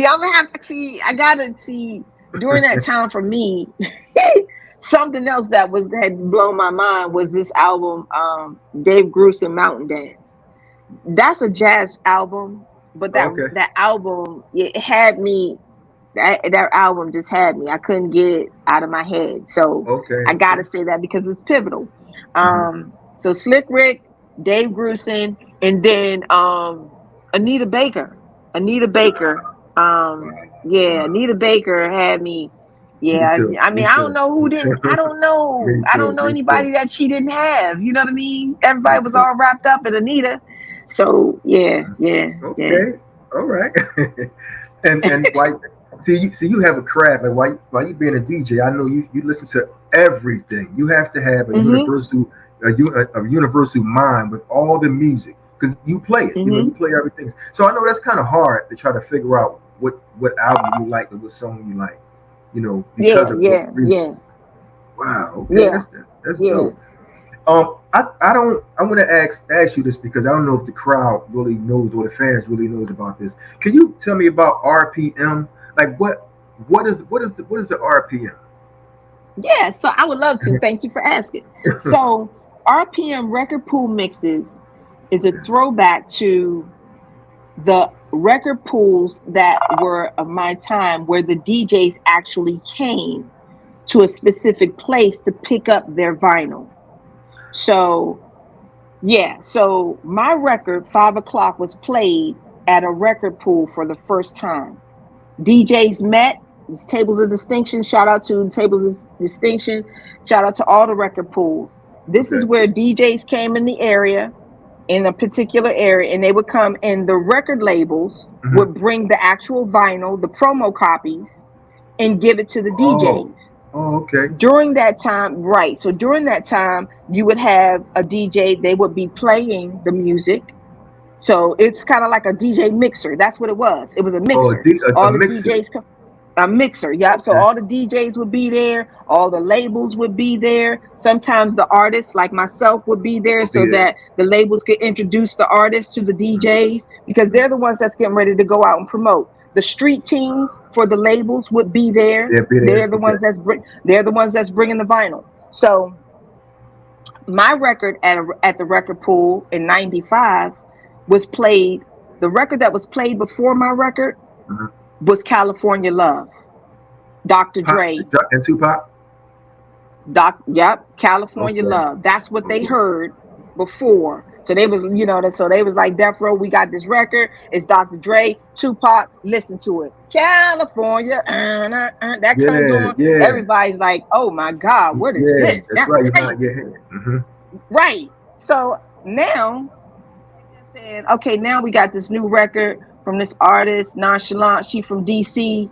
I'm gonna have to see. I gotta see during that time for me. Something else that had blown my mind was this album, Dave Grusin Mountain Dance. That's a jazz album, but that album, it had me. That album just had me. I couldn't get it out of my head. So I gotta say that because it's pivotal. So Slick Rick, Dave Grusin, and then Anita Baker. Anita Baker had me. Yeah, I mean, I don't know who didn't. I don't know. I don't know anybody that she didn't have. You know what I mean? Everybody was all wrapped up in Anita. So yeah. Okay, all right. and like, see, you have a craft. Like, while you being a DJ, I know you listen to everything. You have to have a universal a universal mind with all the music because you play it. You know, you Mm-hmm. play everything. So I know that's kind of hard to try to figure out what album you like or what song you like. You know, because Yeah, of those yeah, yeah, reasons. Wow. Okay, yeah, that's yeah. dope. I don't. I want to ask you this because I don't know if the crowd really knows or the fans really knows about this. Can you tell me about RPM? Like what is the RPM? Yeah, so I would love to. Thank you for asking. So, RPM Record Pool Mixes is a throwback to the record pools that were of my time where the DJs actually came to a specific place to pick up their vinyl. So, yeah, so my record, 5 o'clock, was played at a record pool for the first time. DJs met, these tables of distinction. Shout out to tables of distinction. Shout out to all the record pools. This is Okay. where DJs came in the area, in a particular area, and they would come and the record labels Hmm. would bring the actual vinyl, the promo copies, and give it to the Oh. DJs. Oh. Okay. During that time, right. So during that time, you would have a DJ, they would be playing the music. So it's kind of like a DJ mixer. That's what it was. It was a Oh, mixer. a All the mixer. DJs come, a mixer. Yep. So Okay. all the DJs would be there. All the labels would be there. Sometimes the artists, like myself, would be there Will be so there. that the labels could introduce the artists to the Mm-hmm. DJs because they're the ones that's getting ready to go out and promote. The street teams for the labels would be there. They'll be there. They're the Okay. ones they're the ones that's bringing the vinyl. So my record at the record pool in '95 was played. The record that was played before my record Mm-hmm. was California Love. Dr. Pop Dre, and Tupac. yep, California Okay. Love. That's what they Okay. heard before. So they was, so they was like, Death Row, we got this record. It's Dr. Dre, Tupac, listen to it. California, that comes Yeah. on. Yeah. Everybody's like, oh my God, what is Yeah. this? That's That's right. You nod crazy. your head. Mm-hmm. Right. So now saying, okay, now we got this new record from this artist, Nonchalant. She from DC.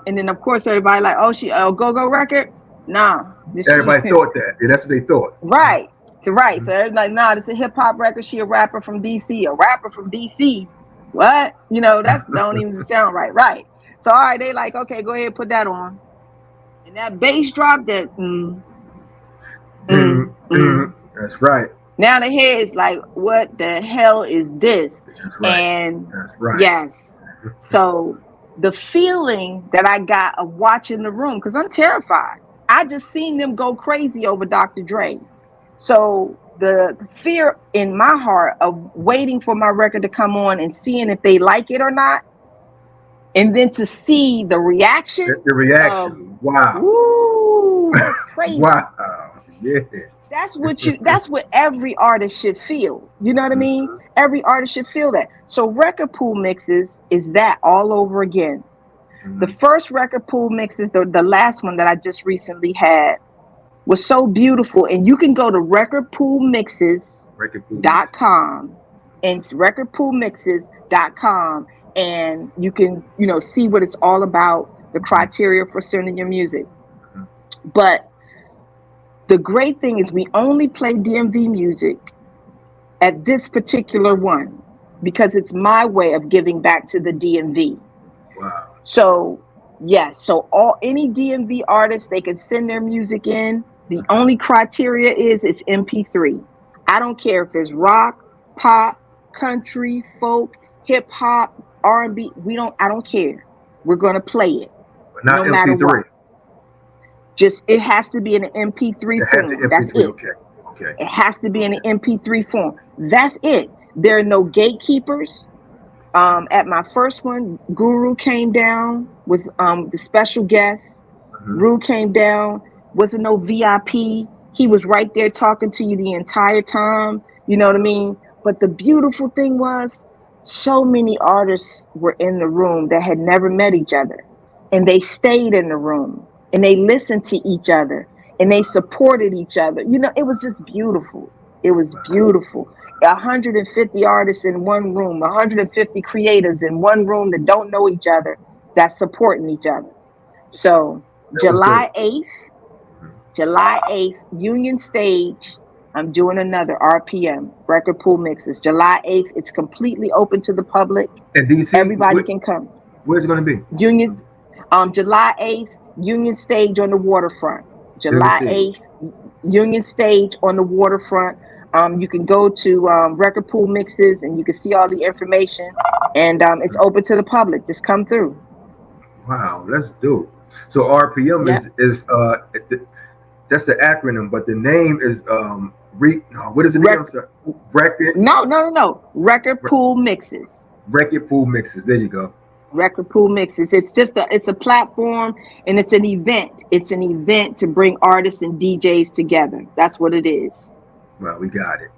And then of course everybody like, oh, she go go record. Nah, this she Everybody thought that. Yeah, that's what they thought. right. So right. Mm-hmm. So everybody like, nah, this is a hip hop record. She a rapper from DC. A rapper from DC. What? That's don't even sound right. Right. So all right, they like, okay, go ahead, put that on. And that bass drop that Mm, mm, mm. that's right. Now the head's like, what the hell is this? That's right. And That's right. yes, so the feeling that I got of watching the room, because I'm terrified. I just seen them go crazy over Dr. Dre. So the fear in my heart of waiting for my record to come on and seeing if they like it or not, and then to see the reaction The of, reaction. Wow. woo, that's crazy. Wow. Yeah. That's what every artist should feel. You know what I mean? Mhm. Every artist should feel that. So record pool mixes is that all over again. The Mhm. first record pool mixes, the last one that I just recently had, was so beautiful. And you can go to Record pool mix. recordpoolmixes.com and it's recordpoolmixes.com and you can, see what it's all about, the Mhm. criteria for sending your music. Mhm. But the great thing is we only play DMV music at this particular one because it's my way of giving back to the DMV. Wow. So, yes, so any DMV artists, they can send their music in. The only criteria is it's MP3. I don't care if it's rock, pop, country, folk, hip hop, R&B. I don't care. We're going to play it But no not matter MP3. what. Just it has to be in an MP3 It had the form. That's MP3. it. Okay. Okay. It has to be in an Okay. MP3 form. That's it. There are no gatekeepers. At my first one, Guru came down, was the special guest. Mhm. Rue came down, wasn't no VIP. He was right there talking to you the entire time. You know what I mean? But the beautiful thing was, so many artists were in the room that had never met each other. And they stayed in the room and they listened to each other and they supported each other. It was just beautiful. It was beautiful. 150 artists in one room, 150 creatives in one room that don't know each other, that's supporting each other. So That was dope. July 8th, July 8th, Union Stage, I'm doing another RPM, Record Pool Mixes. July 8th. It's completely open to the public. And DC, Everybody can come. where's it going to be? Union, July 8th, Union Stage on the waterfront. Union July Stage. 8th, Union Stage on the waterfront. You can go to Record Pool Mixes and you can see all the information. And it's open to the public. Just come through. Wow, let's do it. So RPM Yeah. is that's the acronym, but the name is what is it again? I'm sorry. Record No. Record Pool Mixes. Record Pool Mixes. There you go. Record Pool Mixes. It's a platform and it's an event. It's an event to bring artists and DJs together. That's what it is. Well, we got it.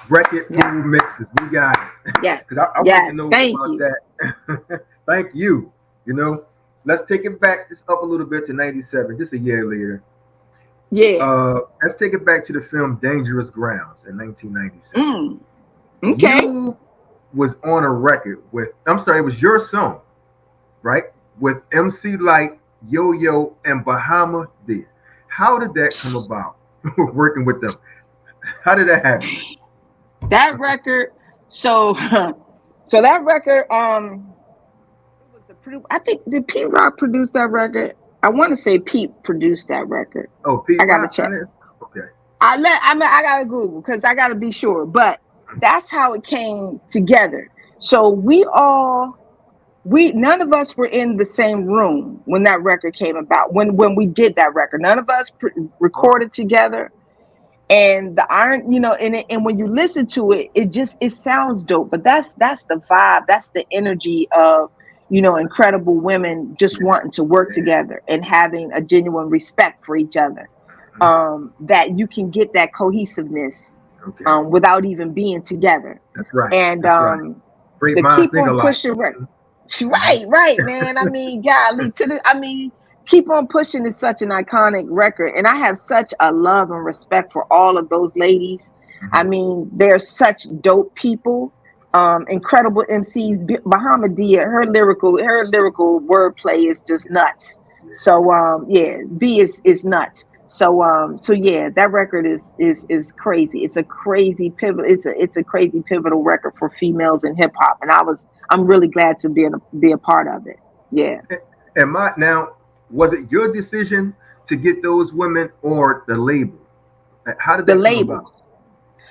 Record Pool Mixes. We got it. Yes. Because I want to know about that. Thank you. You know, let's take it back just up a little bit to 97, just a year later. Yeah. Let's take it back to the film Dangerous Grounds in 1997. Okay. You was on a record with, I'm sorry, it was your song, right? With MC Lyte, Yo-Yo, and Bahamadia. How did that come about? Working with them. How did that happen? That record, so that record, I think, did Pete Rock produce that record? I want to say Pete produced that record. Oh, Pete. I gotta check. Okay. I gotta Google because I gotta be sure. But that's how it came together. So none of us were in the same room when that record came about. When we did that record, none of us recorded together. And the iron, and when you listen to it, it sounds dope. But that's the vibe. That's the energy of, incredible women just wanting to work together and having a genuine respect for each other. That you can get that cohesiveness without even being together. That's right. And the Keep On Pushing record. Right, man. I mean, golly, Keep On Pushing is such an iconic record, and I have such a love and respect for all of those ladies. I mean, they're such dope people, incredible MCs. Bahamadia, her lyrical wordplay is just nuts. So B is nuts. So yeah, that record is crazy. It's a crazy pivot. It's a crazy pivotal record for females in hip hop, and I'm really glad to be a part of it. Yeah. And now, was it your decision to get those women or the label? How did that come about?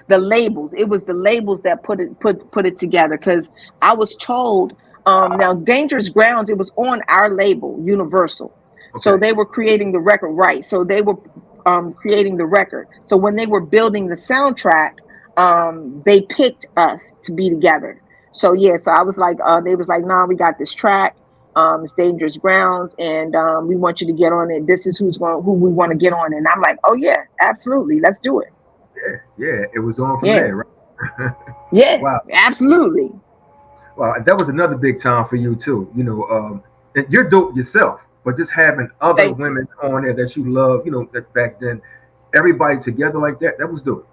The labels. It was the labels that put it together, because I was told now Dangerous Grounds, it was on our label, Universal. Okay. So they were creating the record, right? So they were creating the record. So when they were building the soundtrack, they picked us to be together. So yeah, so I was like, they was like, nah, we got this track. It's Dangerous Grounds, and we want you to get on it. This is who we want to get on. And I'm like, oh yeah, absolutely, let's do it. Yeah, it was on from there, right? Yeah, wow, absolutely. Wow, that was another big time for you too. And you're dope yourself, but just having other women on there that you love, that back then, everybody together like that was dope.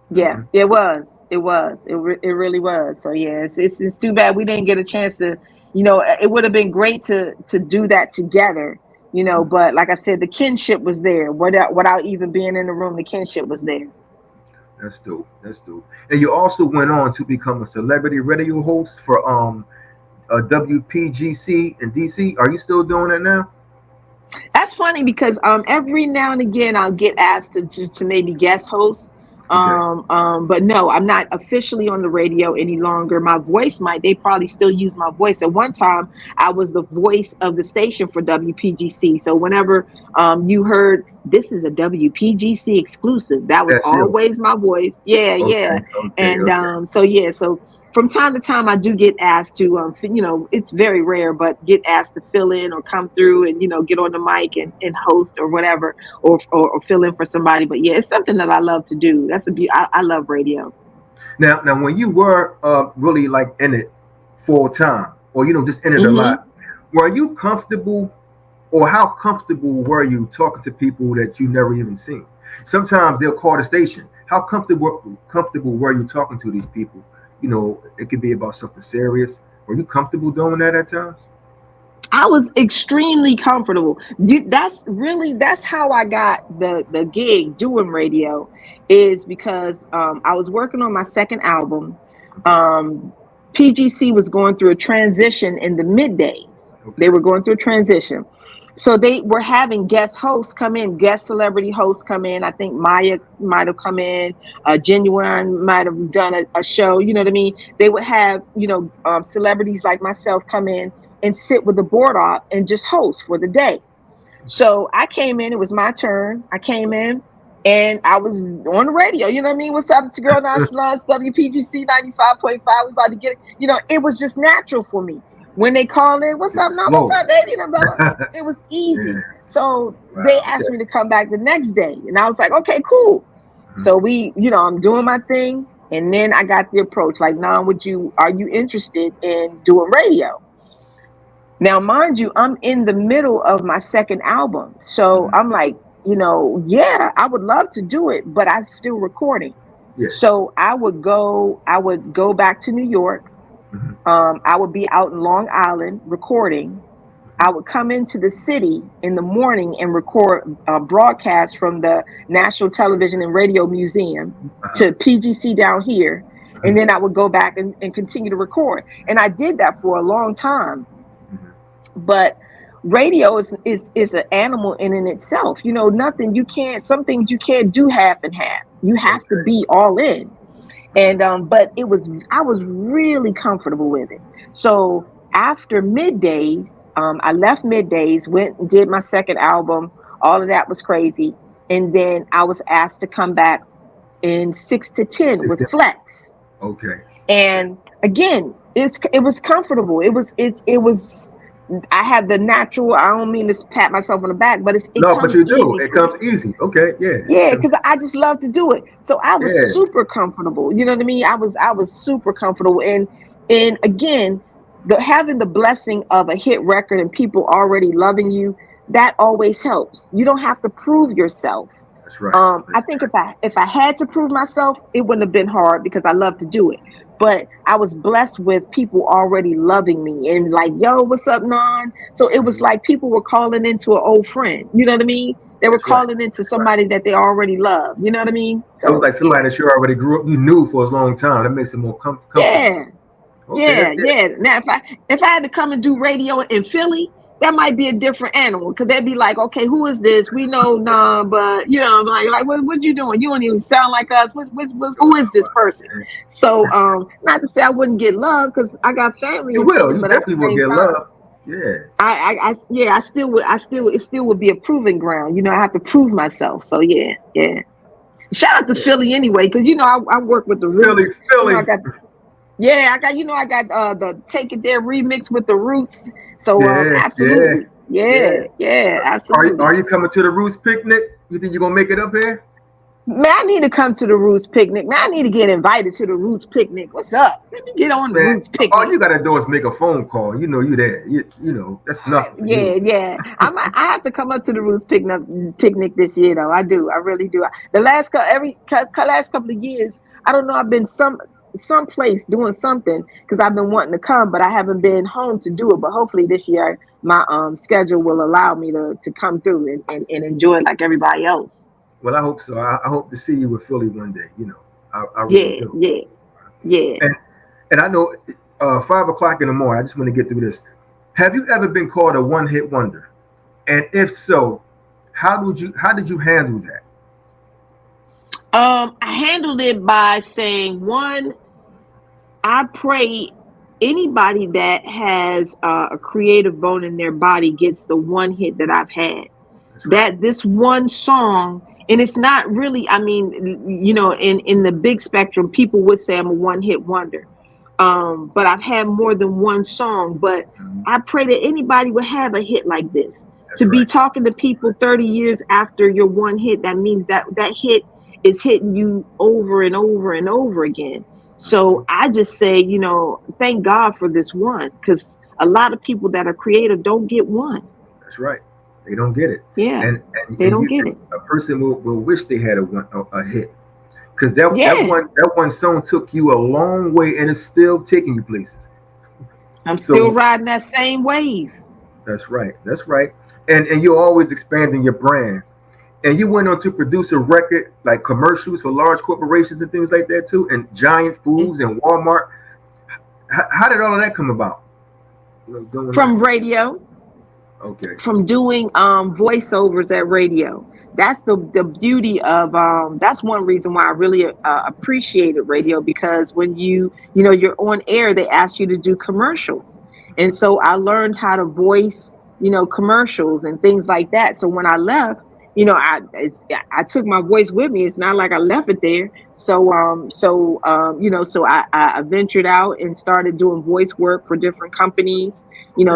Yeah, it was. It really was. So yeah, it's too bad we didn't get a chance to. It would have been great to do that together, but like I said, the kinship was there. Without even being in the room, the kinship was there. That's dope. And you also went on to become a celebrity radio host for WPGC in DC. Are you still doing that now? That's funny because every now and again I'll get asked to maybe guest host. But no, I'm not officially on the radio any longer. My voice they probably still use my voice. At one time, I was the voice of the station for WPGC. So whenever you heard this is a WPGC exclusive, that was always my voice. Yeah, yeah. And so from time to time, I do get asked to, it's very rare, but get asked to fill in or come through and, get on the mic and host or whatever, or fill in for somebody. But yeah, it's something that I love to do. I love radio. Now, when you were really like in it full time, or, just in it a lot, were you comfortable, or how comfortable were you talking to people that you never even seen? Sometimes they'll call the station. How comfortable were you talking to these people? It could be about something serious. Were you comfortable doing that at times? I was extremely comfortable. That's how I got the gig doing radio, is because I was working on my second album. Um, PGC was going through a transition in the middays. Okay. They were going through a transition. So they were having guest hosts come in, guest celebrity hosts come in. I think Maya might have come in, Genuine might have done a show. You know what I mean? They would have, celebrities like myself come in and sit with the board op and just host for the day. So I came in, it was my turn. I came in and I was on the radio. You know what I mean? What's up? It's your girl Nonchalant, WPGC 95.5. We about to get it. It was just natural for me. When they call in, what's up, no, what's up, baby? It was easy. Yeah. So Wow. they asked me to come back the next day. And I was like, okay, cool. So I'm doing my thing. And then I got the approach, like, are you interested in doing radio? Now, mind you, I'm in the middle of my second album. So I'm like, yeah, I would love to do it, but I'm still recording. Yeah. So I would go back to New York. I would be out in Long Island recording. I would come into the city in the morning and record a broadcast from the National Television and Radio Museum to PGC down here. And then I would go back and continue to record. And I did that for a long time. But radio is an animal in itself. Some things you can't do half and half. You have to be all in. And but I was really comfortable with it. So after middays, I left middays, went and did my second album. All of that was crazy. And then I was asked to come back in 6 to 10 with Flex. Okay. And again, it was comfortable. It was I have the natural. I don't mean to pat myself on the back, but but you do. It comes easy. Okay, yeah. Yeah, because I just love to do it. So I was super comfortable. You know what I mean? I was super comfortable, and again, having the blessing of a hit record and people already loving you, that always helps. You don't have to prove yourself. That's right. I think if I had to prove myself, it wouldn't have been hard because I love to do it. But I was blessed with people already loving me and like, yo, what's up, Non? So it was like people were calling into an old friend. You know what I mean? They were calling into somebody that they already love. You know what I mean? So it was like somebody that you already you knew for a long time. That makes it more comfortable. Yeah. Okay, yeah. Now, if I had to come and do radio in Philly, that might be a different animal because they'd be like, okay, who is this? We know Non, but I'm like, what you doing? You don't even sound like us. Who is this person? So, not to say I wouldn't get love because I got family. You will. You definitely will get love. Yeah. It still would be a proving ground. I have to prove myself. So yeah. Shout out to Philly anyway, because I work with the Roots. Philly. I got the Take It There remix with the Roots. So absolutely. Yeah, absolutely. Are you coming to the Roots picnic? You think you're gonna make it up here? Man, I need to come to the Roots picnic. Man, I need to get invited to the Roots picnic. What's up? Let me get on the Roots picnic. All you gotta do is make a phone call. You there. You that's nothing. Yeah. I have to come up to the Roots picnic this year though. I do. I really do. The last couple of years, I don't know. I've been someplace doing something because I've been wanting to come, but I haven't been home to do it. But hopefully this year my schedule will allow me to come through and enjoy it like everybody else. Well, I hope so. I hope to see you with Philly one day. I really do. Yeah. And I know 5 o'clock in the morning. I just want to get through this. Have you ever been called a one-hit wonder? And if so, how did you handle that? I handled it by saying, one, I pray anybody that has a creative bone in their body gets the one hit that I've had. That this one song, and it's not really, I mean, in the big spectrum, people would say I'm a one-hit wonder. But I've had more than one song. But I pray that anybody would have a hit like this. To be talking to people 30 years after your one hit, that means that hit is hitting you over and over and over again. So I just say, thank God for this one, because a lot of people that are creative don't get one. That's right. They don't get it. Yeah. And they don't get it. A person will wish they had a hit. Because that one song took you a long way and it's still taking you places. I'm still riding that same wave. That's right. That's right. And you're always expanding your brand. And you went on to produce a record like commercials for large corporations and things like that too, and Giant Foods and Walmart. How did all of that come about? Doing that. From radio, Okay. from doing voiceovers at radio. That's the beauty of that's one reason why I really appreciated radio, because when you're on air, they ask you to do commercials. And so I learned how to voice, commercials and things like that. So when I left, I took my voice with me. It's not like I left it there. So I ventured out and started doing voice work for different companies.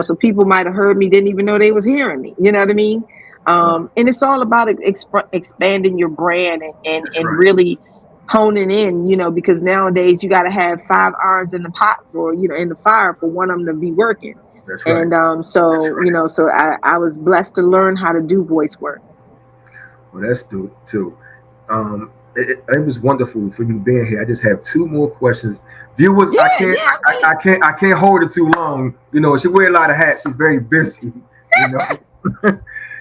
So people might have heard me, didn't even know they was hearing me. You know what I mean? And it's all about expanding your brand and Right. really honing in, because nowadays you got to have 5 irons in the pot for, in the fire for one of them to be working. That's right. And so I was blessed to learn how to do voice work. Well, that's too. It was wonderful for you being here. I just have two more questions. Viewers, Yeah, I can't, yeah, I can't hold it too long. She wear a lot of hats. She's very busy.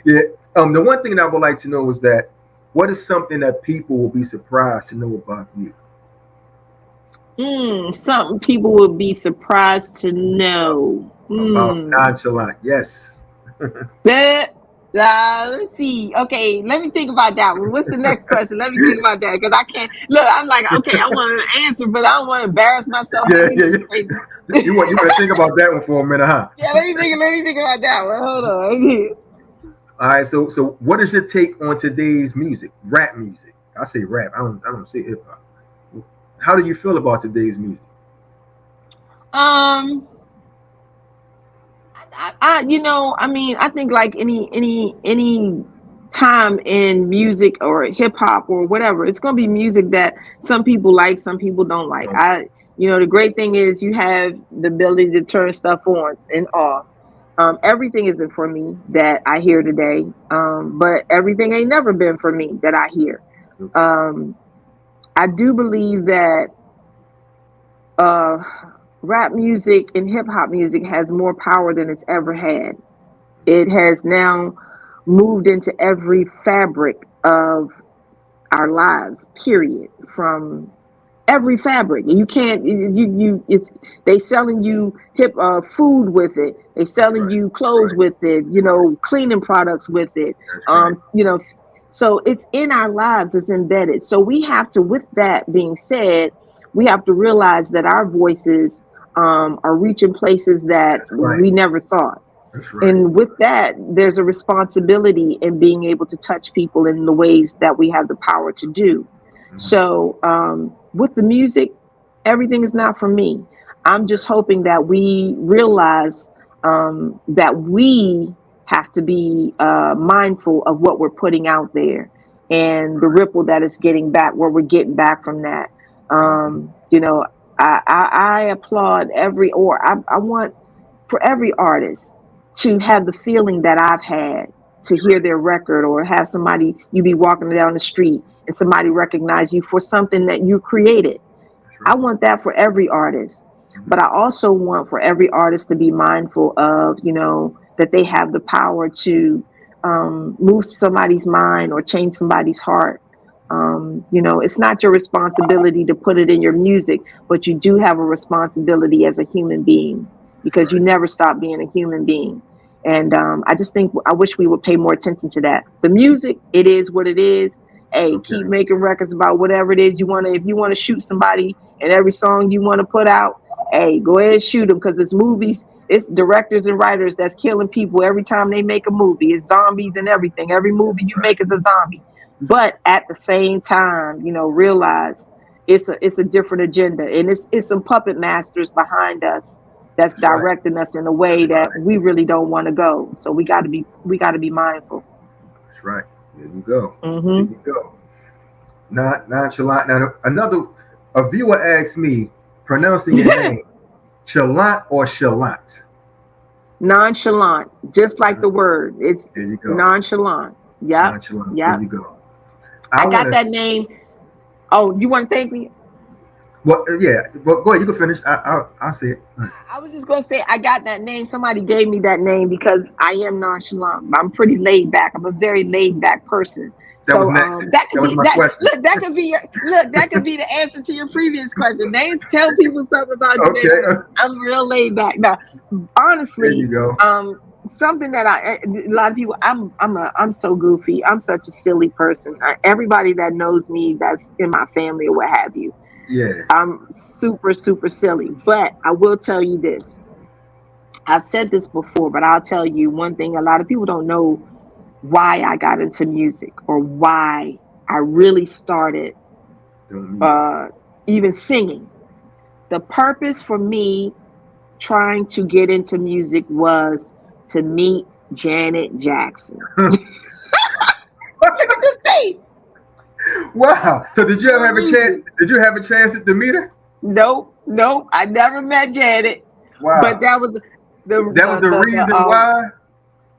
Yeah. The one thing that I would like to know is that what is something that people will be surprised to know about you? Something people would be surprised to know. About Nonchalant. Yes. That, let me see. Okay, let me think about that one. What's the next question? Let me think about that, because I can't look. I'm like, okay, I want to answer, but I don't want to embarrass myself. Yeah, yeah. You want to think about that one for a minute, huh? Yeah, let me think about that one. Hold on. All right. So what is your take on today's music? Rap music. I say rap. I don't say hip hop. How do you feel about today's music? Um, I think like any time in music or hip hop or whatever, it's gonna be music that some people like, some people don't like. The great thing is you have the ability to turn stuff on and off. Everything isn't for me that I hear today, but everything ain't never been for me that I hear. Um, I do believe that uh, rap music and hip hop music has more power than it's ever had. It has now moved into every fabric of our lives, period. From every fabric. You can't it's they selling you hip food with it. They selling you clothes with it, cleaning products with it. So it's in our lives, it's embedded. So we have to, with that being said, we have to realize that our voices are reaching places that we never thought. That's right. And with that, there's a responsibility in being able to touch people in the ways that we have the power to do. So with the music, everything is not for me. I'm just hoping that we realize that we have to be mindful of what we're putting out there and the ripple that it's getting back, what we're getting back from that. Um, you know, I applaud I want for every artist to have the feeling that I've had to hear their record, or have somebody, you be walking down the street and somebody recognize you for something that you created. I want that for every artist. But I also want for every artist to be mindful of, that they have the power to move somebody's mind or change somebody's heart. It's not your responsibility to put it in your music, but you do have a responsibility as a human being, because you never stop being a human being. And I wish we would pay more attention to that. The music, it is what it is. Hey, keep making records about whatever it is you want to. If you want to shoot somebody in every song you want to put out, hey, go ahead and shoot them, because it's movies. It's directors and writers that's killing people every time they make a movie. It's zombies and everything. Every movie you make is a zombie. But at the same time, realize it's a different agenda, and it's some puppet masters behind us that's directing us in a way that we really don't want to go. So we got to be mindful. That's right. There you go. Mm-hmm. There you go. Not nonchalant. Now a viewer asked me pronouncing your name, chalant or chalant? Nonchalant, just like the word. It's there you go. Nonchalant. Yep. Nonchalant. Yep. There you go. I got that name. Oh, you want to thank me? Well, yeah. But go ahead. You can finish. I'll say it. I was just gonna say I got that name. Somebody gave me that name because I am nonchalant. I'm pretty laid back. I'm a very laid back person. That was So next. that could That was be my that. question. Look, that could be your look. That could be the answer to your previous question. Names tell people something about you. They don't Okay. know. I'm real laid back. Now, There honestly, you go. something that a lot of people. I'm so goofy. I'm such a silly person. Everybody that knows me, that's in my family or what have you. Yeah. I'm super, super silly. But I will tell you this. I've said this before, but I'll tell you one thing. A lot of people don't know why I got into music or why I really started Don't mute. uh, even singing. The purpose for me trying to get into music was to meet Janet Jackson. Look at the face. Wow. So did you ever No have a chance? reason. Did you have a chance to meet her? Nope, nope. I never met Janet, but Wow. that was the That was the the the the reason why.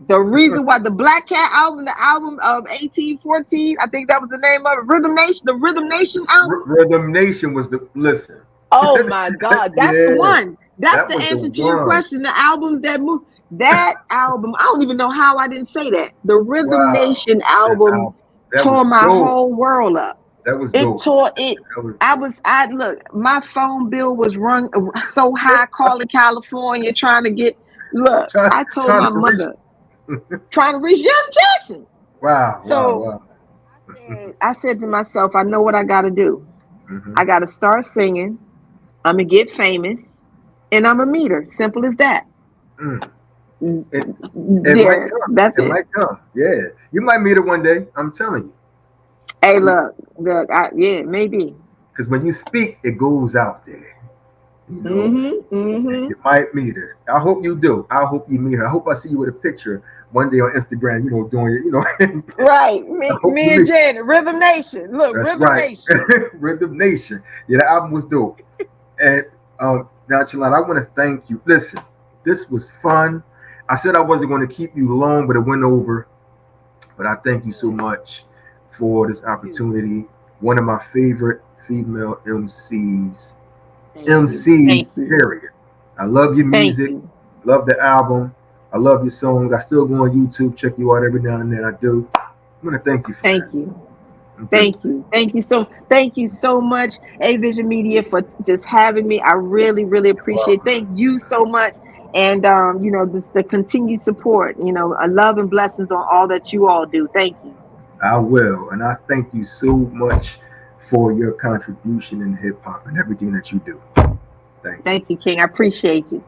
the reason why the Black Cat album, the album of 1814, I think that was the name of it. Rhythm Nation, the Rhythm Nation album. Rhythm Nation was the listen. Oh my God, that's the Yeah, one. That's that the was the answer to your one. question. The albums that move. That album, I don't even know how I didn't say that. The Rhythm Wow. Nation That album album. That was tore my dope. whole world up. That was It dope. tore it. That was I dope. was, I look, my phone bill was run so high calling California trying to get, look, I told Trying my to reach. mother, trying to reach Young Jackson. Wow. Wow. So Wow. I said to myself, I know what I got to do. Hmm. I got to start singing. I'm going to get famous and I'm a meter. Simple as that. Mm. It might Yeah, come. that's It it. might come. Yeah. You might meet her one day. I'm telling you. Hey, look, yeah, maybe. Because when you speak, it goes out there. You know, Mm-hmm, mm-hmm. you might meet her. I hope you do. I hope you meet her. I hope I see you with a picture one day on Instagram. You know, doing it. You know, Right, I me, hope you me and meet. Janet, Rhythm Nation. Look, That's Rhythm right. Nation. Rhythm Nation. Yeah, the album was dope. And Nonchalant, I want to thank you. Listen, this was fun. I said I wasn't going to keep you long, but it went over. But I thank you so much for this opportunity. One of my favorite female MCs. Thank you. MCs, Thank you. period. I love your Thank music. you. Love the album. I love your songs. I still go on YouTube, check you out every now and then. I do. I'm going to thank you for Thank that. you. Okay. Thank you so much, A Vision Media, for just having me. I really, really You're appreciate it. welcome. Thank you so much. And this the continued support, a love and blessings on all that you all do. Thank you. I will. And I thank you so much for your contribution in hip hop and everything that you do. Thank you. Thank you, King. I appreciate you.